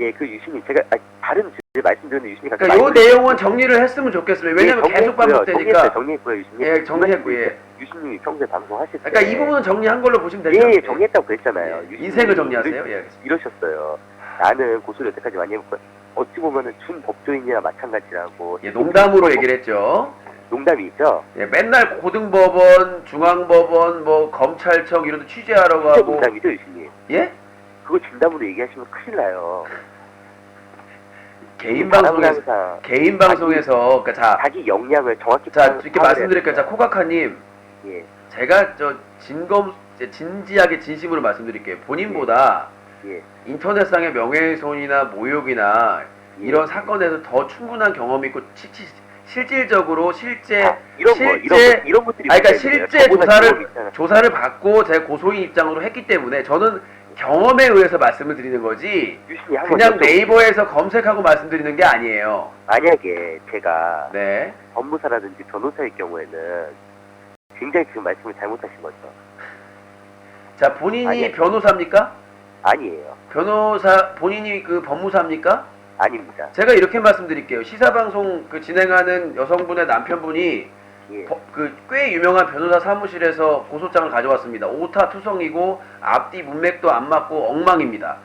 예, 그 유신이 제가 다른 말씀드리는 유신이가 그러니까 요 내용은 정리를 했으면 좋겠습니다. 왜냐면 계속 반복되니까. 정리했고요, 유신이. 예, 정리했고, 예. 유신님이 평소에 방송하실 때. 그러니까 이 부분은 정리한 걸로 보시면 되죠. 예, 정리했다고 그랬잖아요. 예, 인생을 정리하세요. 예, 알겠습니다. 이러셨어요. 나는 고소를 여태까지 많이 해볼 거야. 어찌 보면은 준법조인이나 마찬가지라고. 예, 농담으로 얘기를 했죠. 농담이 있죠? 예, 맨날 고등법원, 중앙법원, 뭐 검찰청 이런 데 취재하라고 그게 하고. 농담이죠, 유신님. 예? 그거 진담으로 얘기하시면 큰일 나요. 개인 방송에서 항상 개인 방송에서 그러니까 자, 자기 역량을 정확히 이렇게 말씀드릴게요. 자, 코각하님, 예, 제가 진지하게 진심으로 말씀드릴게요. 본인보다 예. 인터넷상의 명예훼손이나 모욕이나 예. 이런 사건에서 더 충분한 경험이 있고 실질적으로 실제 이런 것들이 그러니까 문제예요. 실제 저보다 경험이 있잖아요. 조사를 받고 제 고소인 입장으로 했기 때문에 저는 경험에 의해서 말씀을 드리는 거지 유신이 한번 그냥 여쭤볼게요. 네이버에서 검색하고 말씀드리는 게 아니에요. 만약에 제가 네. 법무사라든지 변호사일 경우에는 굉장히 지금 말씀을 잘못하신 거죠. 자, 본인이 아니에요. 변호사입니까? 아니에요. 본인이 그 법무사입니까? 아닙니다. 제가 이렇게 말씀드릴게요. 시사방송 그 진행하는 여성분의 남편분이 예. 꽤 유명한 변호사 사무실에서 고소장을 가져왔습니다. 오타 투성이고 앞뒤 문맥도 안 맞고 엉망입니다.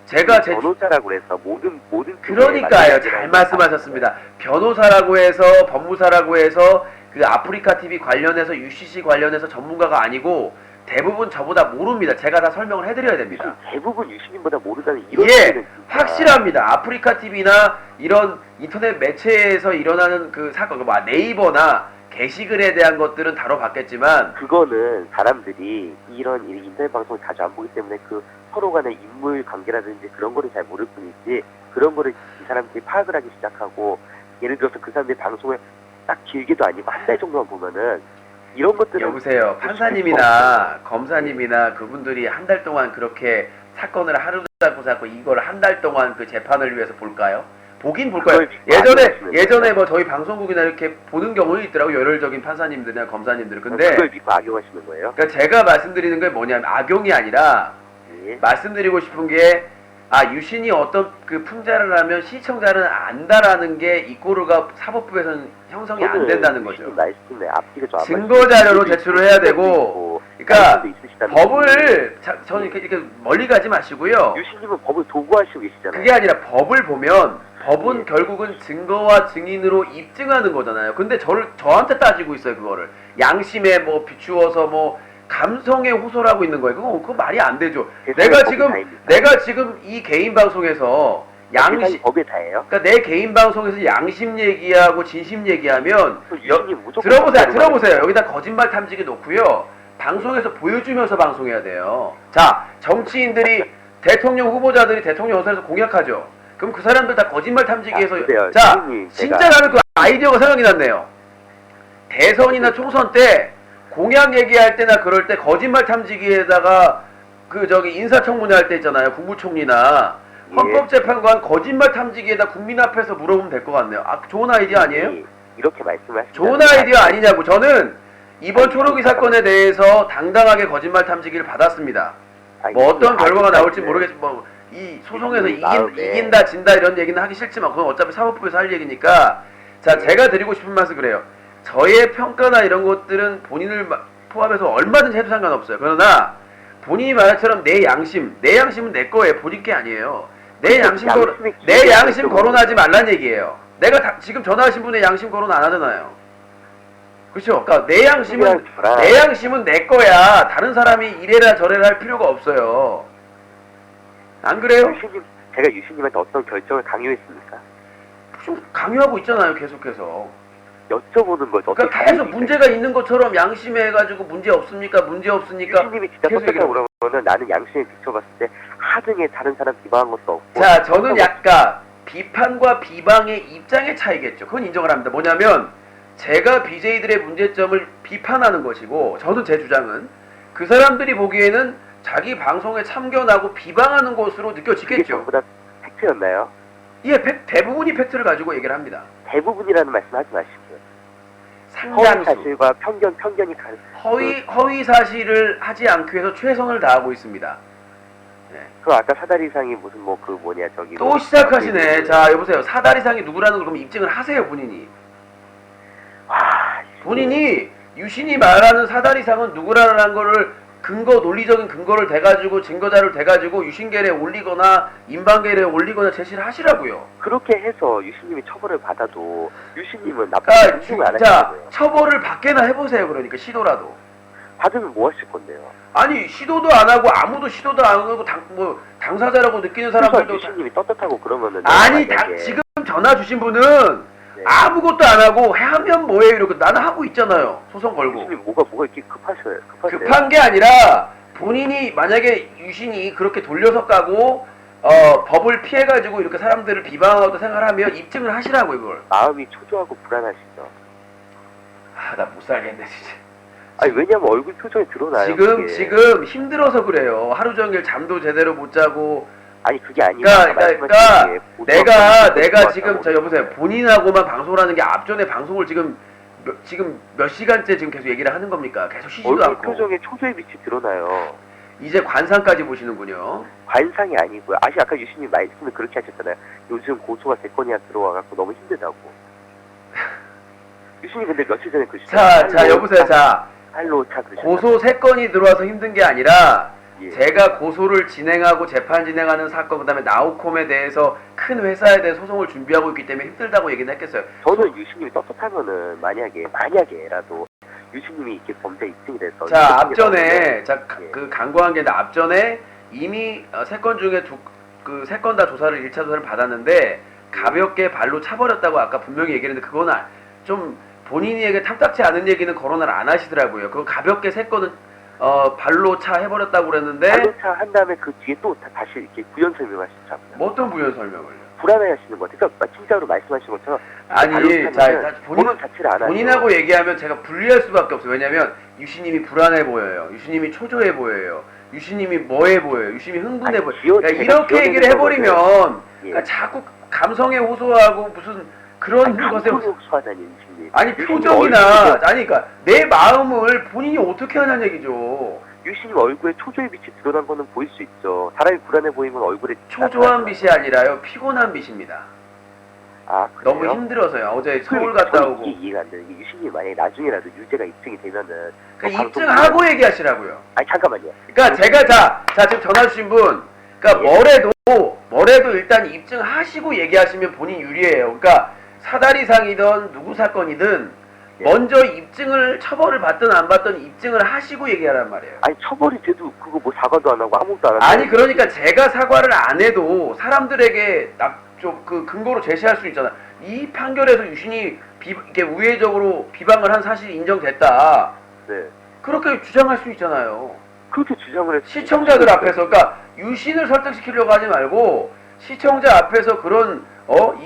제가 변호사라고 해서 모든 그러니까요. 잘 말씀하셨습니다. 변호사라고 해서 법무사라고 해서 그 아프리카 TV 관련해서 UCC 관련해서 전문가가 아니고 대부분 저보다 모릅니다. 제가 다 설명을 해드려야 됩니다. 대부분 유신님보다 모르다는 이런 예, 얘기는 진짜. 확실합니다. 아프리카 TV나 이런 인터넷 매체에서 일어나는 그 사건, 네이버나 게시글에 대한 것들은 다뤄봤겠지만 그거는 사람들이 이런 인터넷 방송을 자주 안 보기 때문에 그 서로 간의 인물 관계라든지 그런 거를 잘 모를 뿐이지 그런 거를 이 사람들이 파악을 하기 시작하고 예를 들어서 그 사람들이 방송을 딱 길게도 아니고 한 달 정도만 보면은 이런 것들은 여보세요. 판사님이나 검사님이나 그분들이 한 달 동안 그렇게 사건을 하루 잡고 이걸 한 달 동안 그 재판을 위해서 볼까요? 보긴 볼 거예요. 예전에 뭐 저희 방송국이나 이렇게 보는 경우는 있더라고요. 열혈적인 판사님들이나 검사님들은. 근데 그걸 믿고 악용하시는 거예요? 그러니까 제가 말씀드리는 게 뭐냐면 악용이 아니라 예. 말씀드리고 싶은 게 유신이 어떤 그 풍자를 하면 시청자는 안다라는 게 이꼬르가 사법부에서는 형성이 안 된다는 거죠. 말씀에 앞뒤가 좀안 증거 자료로 제출을 해야 되고, 그러니까 법을 저는 이렇게 멀리 가지 마시고요. 유신님은 법을 도구하시고 계시잖아요. 그게 아니라 법을 보면 법은 예. 결국은 증거와 증인으로 입증하는 거잖아요. 근데 저한테 따지고 있어요, 그거를. 양심에 뭐 비추어서 뭐 감성에 호소하고 있는 거예요. 그거 말이 안 되죠. 내가 지금 이 개인 방송에서 양심 법에 다예요. 그러니까 내 개인 방송에서 양심 얘기하고 진심 얘기하면 들어보세요. 들어보세요. 여기다 거짓말 탐지기 놓고요. 방송에서 보여주면서 방송해야 돼요. 자, 정치인들이 대통령 후보자들이 대통령 연설에서 공약하죠. 그럼 그 사람들 다 거짓말 탐지기에서 자, 진짜 나는 그 아이디어가 생각이 났네요. 대선이나 총선 때 공약 얘기할 때나 그럴 때 거짓말 탐지기에다가 인사청문회 할 때 있잖아요. 국무총리나 헌법재판관 거짓말 탐지기에다 국민 앞에서 물어보면 될 것 같네요. 좋은 아이디어 아니에요? 이렇게 말씀하시면 좋은 아이디어 아니냐고. 저는 이번 초록이 사건에 대해서 당당하게 거짓말 탐지기를 받았습니다. 뭐 어떤 결과가 나올지 모르겠지만 이 소송에서 이긴다 진다 이런 얘기는 하기 싫지만 그건 어차피 사법부에서 할 얘기니까 자, 제가 드리고 싶은 말씀 그래요. 저의 평가나 이런 것들은 본인을 포함해서 얼마든지 해도 상관없어요. 그러나 본인이 말처럼 내 양심은 내 거예요. 본인 게 아니에요. 내 양심 거론하지 말란 얘기예요. 내가 지금 전화하신 분의 양심 거론 안 하잖아요. 그렇죠? 그러니까 내 양심은 내 거야. 다른 사람이 이래라 저래라 할 필요가 없어요. 안 그래요? 제가 유신님한테 어떤 결정을 강요했습니까? 좀 강요하고 있잖아요. 계속해서. 여쭤보는 거죠. 어떻게 그러니까 계속 가능합니까? 문제가 있는 것처럼 양심해가지고 문제 없습니까? 문제 없으니까. 유신님이 진짜 계속 떳떳하고 얘기를 그러면은 나는 양심에 비춰봤을 때 하등에 다른 사람 비방한 것도 없고. 자, 저는 약간 비판과 비방의 입장의 차이겠죠. 그건 인정을 합니다. 뭐냐면 제가 BJ들의 문제점을 비판하는 것이고, 저는 제 주장은 그 사람들이 보기에는 자기 방송에 참견하고 비방하는 것으로 그게 느껴지겠죠. 전부 다 팩트였나요? 예, 대부분이 팩트를 가지고 얘기를 합니다. 대부분이라는 말씀 하지 마시고요. 허위 상당수. 사실과 편견이 허위 사실을 하지 않기 위해서 최선을 다하고 있습니다. 그 아까 사다리상이 무슨 뭐 그 뭐냐 저기 또 시작하시네. 자, 여보세요. 사다리상이 누구라는 걸 그럼 입증을 하세요, 본인이. 와, 본인이 유신이 말하는 사다리상은 누구라는 거를 논리적인 근거를 대가지고 증거자를 대가지고 유신계례에 올리거나 인방계례에 올리거나 제시를 하시라고요. 그렇게 해서 유신님이 처벌을 받아도 유신님은 나쁜 그러니까 행동을 안 진짜 하시는 거예요. 처벌을 받게나 해보세요. 그러니까 시도라도. 받으면 뭐 하실 건데요? 아니 시도도 안 하고 아무도 시도도 안 하고 당사자라고 느끼는 그래서 사람들도 유신님이 떳떳하고 그러면은 아니 만약에 지금 전화 주신 분은 네. 아무것도 안 하고 하면 뭐해요 이러고 나는 하고 있잖아요. 소송 걸고. 유신님 뭐가 이렇게 급하세요? 급한 게 아니라 본인이 만약에 유신이 그렇게 돌려서 까고 법을 피해가지고 이렇게 사람들을 비방하고 생각을 하면 입증을 하시라고 이걸. 마음이 초조하고 불안하시죠. 아 나 못 살겠네 진짜. 아니 왜냐면 얼굴 표정이 드러나요. 그게. 지금 힘들어서 그래요. 하루 종일 잠도 제대로 못 자고. 아니 그게 아니라 그러니까 내가 지금 저 여보세요. 본인하고만 방송을 하는 게 앞전에 방송을 지금 몇 시간째 지금 계속 얘기를 하는 겁니까? 계속 쉬지도 얼굴 않고. 표정에 초조의 빛이 드러나요. 이제 관상까지 보시는군요. 관상이 아니고요. 아까 유신님 말씀을 그렇게 하셨잖아요. 요즘 고소가 3건이나 들어와갖고 너무 힘들다고. 유신님 근데 며칠 전에 자 여보세요. 자 할로차 그러셨잖아요. 고소 3건이 들어와서 힘든 게 아니라 예. 제가 고소를 진행하고 재판 진행하는 사건 그다음에 나우콤에 대해서 큰 회사에 대해 소송을 준비하고 있기 때문에 힘들다고 얘기는 했겠어요. 저는 유신님이 떳떳하면은 만약에라도 유신님이 이렇게 범죄 입증이 돼서 자 앞전에 예. 그 간과한 게 앞전에 이미 3건 중에 그 3건 다 조사를 1차 조사를 받았는데 가볍게 발로 차버렸다고 아까 분명히 얘기했는데 그거는 좀 본인에게 탐탁치 않은 얘기는 거론을 안 하시더라고요. 그거 가볍게 3건은 발로 차 해버렸다고 그랬는데 발로차 한 다음에 그 뒤에 또 다시 이렇게 부연 설명하시죠. 뭐 어떤 부연 설명을요? 불안해하시는 것 같아요. 그러니까 진짜로 말씀하신 것처럼 아니 자 본인 자체를 안 하죠. 본인하고 얘기하면 제가 분리할 수밖에 없어요. 왜냐면 유신님이 불안해 보여요. 유신님이 초조해 보여요. 유신님이 뭐해 보여요. 유신님이 흥분해 아니, 보여요. 그러니까 제가 이렇게 얘기를 기억해낸 해버리면 거거든요. 그러니까 자꾸 감성에 호소하고 무슨 그런 것에 감성욕수하다니 유신님. 아니 유신님 표정이나 얼굴에- 아니 그러니까 내 마음을 본인이 어떻게 하냐는 얘기죠. 유신님 얼굴에 초조의 빛이 드러난 거는 보일 수 있죠. 사람이 불안해 보이면 얼굴에 초조한 빛이 아니라요. 피곤한 빛입니다. 아 그래요? 너무 힘들어서요. 어제 서울 그러니까 갔다 저는 오고. 이게 이해가 안 되는 게 유신님 만약에 나중에라도 유죄가 입증이 되면은 그러니까 입증하고 얘기하시라고요. 아니 잠깐만요. 그러니까 제가 자 지금 전화 주신 분, 그러니까 뭐래도 일단 입증하시고 얘기하시면 본인 유리해요. 그러니까 사다리상이든 누구 사건이든 예. 먼저 입증을 처벌을 받든 안 받든 입증을 하시고 얘기하란 말이에요. 아니 처벌이 돼도 그거 뭐 사과도 안 하고 아무것도 안 하고 아니 그러니까 제가 사과를 안 해도 사람들에게 좀 그 근거로 제시할 수 있잖아. 이 판결에서 유신이 이렇게 우회적으로 비방을 한 사실이 인정됐다. 네. 그렇게 주장할 수 있잖아요. 그렇게 주장을 했 시청자들 앞에서 그러니까 유신을 설득시키려고 하지 말고 시청자 앞에서 그런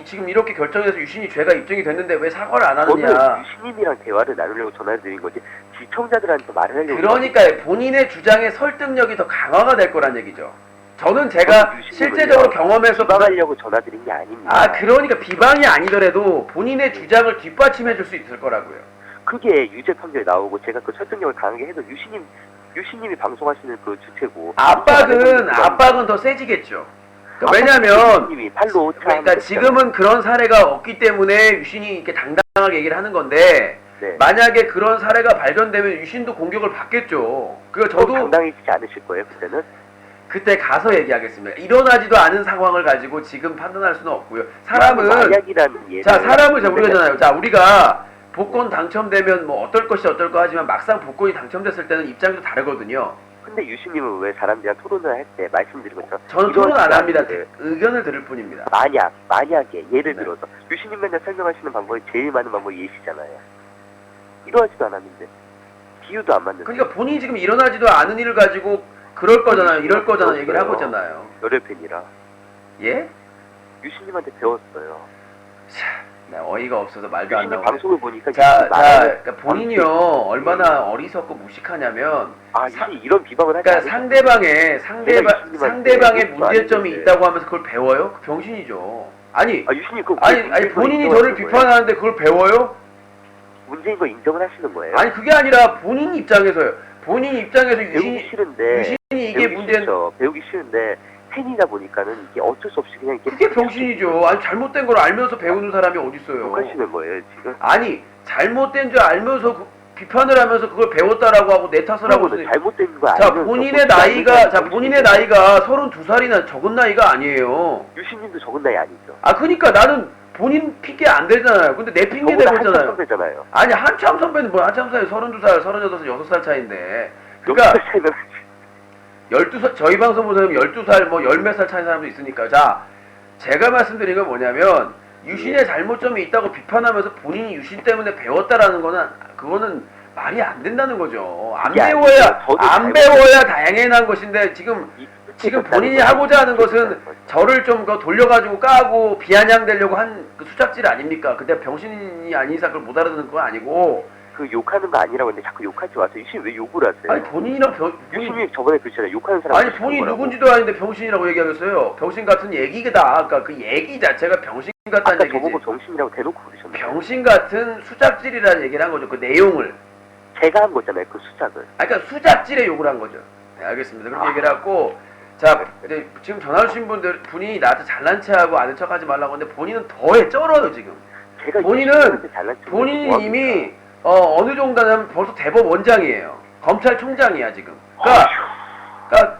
지금 이렇게 결정해서 유신이 죄가 입증이 됐는데 왜 사과를 안 하느냐. 저는 유신님이랑 대화를 나누려고 전화를 드린 거지 시청자들한테 말을 하려고 그러니까 본인의 주장의 설득력이 더 강화가 될 거란 얘기죠. 저는 제가 실제적으로 경험해서 비방하려고 전화드린 게 아닙니다. 그러니까 비방이 아니더라도 본인의 주장을 뒷받침해 줄 수 있을 거라고요. 그게 유죄 판결이 나오고 제가 그 설득력을 강하게 해도 유신님이 방송하시는 그 주체고 압박은 더 세지겠죠. 그러니까 왜냐면 유신님이 팔로 그러니까 지금은 그런 사례가 없기 때문에 유신이 이렇게 당당하게 얘기를 하는 건데 네. 만약에 그런 사례가 발견되면 유신도 공격을 받겠죠. 그거 저도 당당해지지 않으실 거예요 그때는? 그때 가서 얘기하겠습니다. 일어나지도 않은 상황을 가지고 지금 판단할 수는 없고요. 사람은 만약이라는 예를 우리가 우리가 복권 당첨되면 뭐 어떨 것이 어떨까 하지만 막상 복권이 당첨됐을 때는 입장도 다르거든요. 근데 유신님은 왜 사람들이랑 토론을 할 때 말씀드린 것처럼 저는 이런 토론 안 합니다. 사람들, 의견을 들을 뿐입니다. 만약에 예를 네. 들어서 유신님 맨날 설명하시는 방법이 제일 많은 방법이 예시잖아요. 이러하지도 않았는데 비유도 안 맞는데 그러니까 본인이 지금 일어나지도 않은 일을 가지고 그럴 거잖아요, 이럴 거잖아 얘기를 하고 있잖아요. 열혈 팬이라 예? 유신님한테 배웠어요. 네, 어이가 없어서 말도 안 유신님 나오고. 방송을 보니까 자, 유신님 말하는 그러니까 본인이요 얼마나 어리석고 무식하냐면, 유신이 이런 비방을 하지 그러니까 않으셨어요. 상대방의 그것도 문제점이 아닌데. 있다고 하면서 그걸 배워요? 그 병신이죠. 아니, 유신님 그 아니 본인이 저를 비판하는데 그걸 배워요? 문제인 거 인정을 하시는 거예요. 아니 그게 아니라 본인 입장에서요. 본인 입장에서 배우기 유신이 싫은데 이게 배우기 문제는 싫죠. 배우기 싫은데 팬이다 보니까는 이게 어쩔 수 없이 그냥 이렇게 그게 병신이죠. 아니 잘못된 걸 알면서 배우는 사람이 어디 있어요? 욕하시는 거예요 지금. 아니 잘못된 줄 알면서 비판을 하면서 그걸 배웠다라고 하고 내 탓을 하고 그러고는 잘못된 거 자 알면서 본인의 그것도 나이가 아니고 자 본인의 나이가 32살이나 적은 나이가 아니에요. 유신님도 적은 나이 아니죠. 아 그러니까 나는 본인 핑계 안 되잖아요. 근데 내 핑계 저보다 대고 한참 있잖아요. 선배잖아요. 아니 한참 선배는 뭐 한참 사이 32살, 38살, 6살 차이인데. 몇 그러니까 살 차이는 12살 저희 방송 보시면 12살 뭐 열 몇 살 차이 사람도 있으니까. 자 제가 말씀드린 건 뭐냐면 유신의 잘못점이 있다고 비판하면서 본인이 유신 때문에 배웠다라는 거는 그거는 말이 안 된다는 거죠. 안 이게 배워야 아니죠. 저도 안 배워야 다양해난 것인데 지금 본인이 하고자 하는 것은 저를 좀 돌려가지고 까고 비아냥되려고 한 그 수작질 아닙니까? 근데 병신이 아닌 이상 그걸 못 알아듣는 건 아니고. 그 욕하는 거 아니라고 했는데 자꾸 욕하지 마세요. 유신 왜 욕을 하세요? 아니 본인이랑 유신이 저번에 그랬잖아요. 욕하는 사람 아니 본인 누군지도 아닌데 병신이라고 얘기하겠어요. 병신 같은 얘기다. 아까 그 얘기 자체가 병신 아까 같다는 얘기지. 저보고 병신이라고 대놓고 그러셨나요? 병신 같은 수작질이라는 얘기를 한 거죠. 그 내용을. 제가 한 거잖아요. 그 수작을. 아 그러니까 수작질에 욕을 한 거죠. 네, 알겠습니다. 그렇게 얘기를 하고. 자, 이제 지금 전화 주신 분이 나한테 잘난 체하고 아는 척하지 말라고 하는데 본인은 더해 쩔어요 지금. 제가 본인은 유신님한테 잘난 척을 본인이 뭐 이미 어느 정도냐면 벌써 대법원장이에요. 검찰총장이야 지금. 그러니까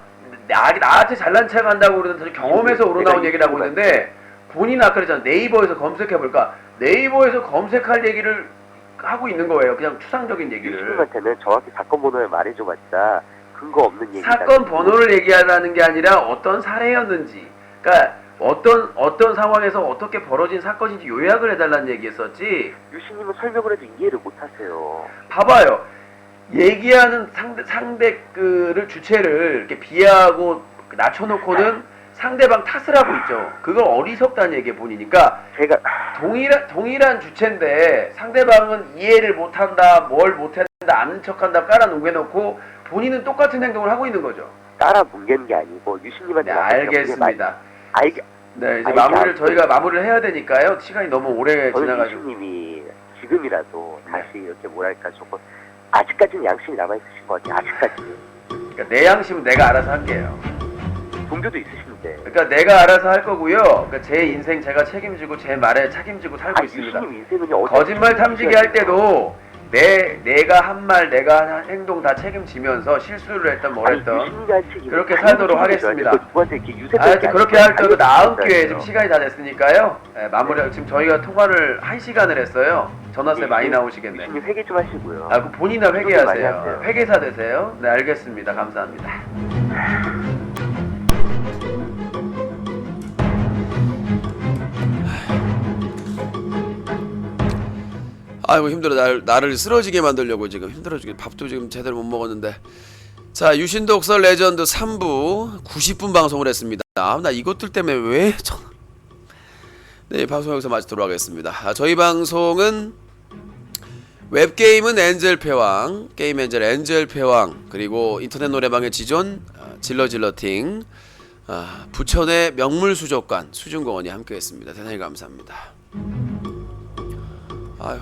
나한테 잘난 척 한다고 그러는 경험에서 우러나온 내가 얘기를 하고 있는데 본인은 아까 그랬잖아. 네이버에서 검색해볼까. 네이버에서 검색할 얘기를 하고 있는 거예요. 그냥 추상적인 얘기를. 유신님한테는 정확히 사건 번호를 말해줘봤자 근거 없는 얘기. 사건 번호를 얘기하라는 게 아니라 어떤 사례였는지, 그러니까 어떤 상황에서 어떻게 벌어진 사건인지 요약을 해달라는 얘기였었지. 유신님은 설명을 해도 이해를 못하세요. 봐봐요. 얘기하는 상대를 주체를 이렇게 비하하고 낮춰놓고는 상대방 탓을 하고 있죠. 그걸 어리석다는 얘기에 본이니까 제가 동일한 주체인데 상대방은 이해를 못한다, 뭘 못한다, 아는 척한다 깔아놓겨놓고 본인은 똑같은 행동을 하고 있는 거죠. 따라 뭉개는 게 아니고 유신님한테. 네, 알겠습니다. 네, 이제 저희가 마무리를 해야 되니까요. 시간이 너무 오래 지나가지고. 유신님이 지금이라도 다시 이렇게 뭐랄까 조금 아직까지는 양심이 남아있으신 것 같아요. 아직까지는. 그러니까 내 양심은 내가 알아서 할게요. 종교도 있으신데. 그러니까 내가 알아서 할 거고요. 그러니까 제 인생 제가 책임지고 제 말에 책임지고 살고 있습니다. 유신님 인생은요. 거짓말 탐지기 할 때도 내가 한 말, 내가 한 행동 다 책임지면서 실수를 했던 뭘 했던 그렇게 살도록 하겠습니다. 하여튼 그렇게 할 때도 다음 기회에 지금 시간이 다 됐으니까요. 네, 마무리. 지금 저희가 통화를 1시간을 했어요. 전화세 많이 나오시겠네. 유신님 회개 좀 하시고요. 그 본인이나 많이 회개하세요. 하세요. 회계사 되세요. 네, 알겠습니다. 감사합니다. 아이고 힘들어. 나를 쓰러지게 만들려고 지금 힘들어 죽겠. 밥도 지금 제대로 못 먹었는데. 자, 유신독설 레전드 3부 90분 방송을 했습니다. 나 이것들 때문에 왜 네, 방송 여기서 마치도록 하겠습니다. 저희 방송은 웹게임은 엔젤패왕, 게임 엔젤패왕, 그리고 인터넷 노래방의 지존 질러팅, 부천의 명물수족관 수중공원이 함께했습니다. 대단히 감사합니다. 아유.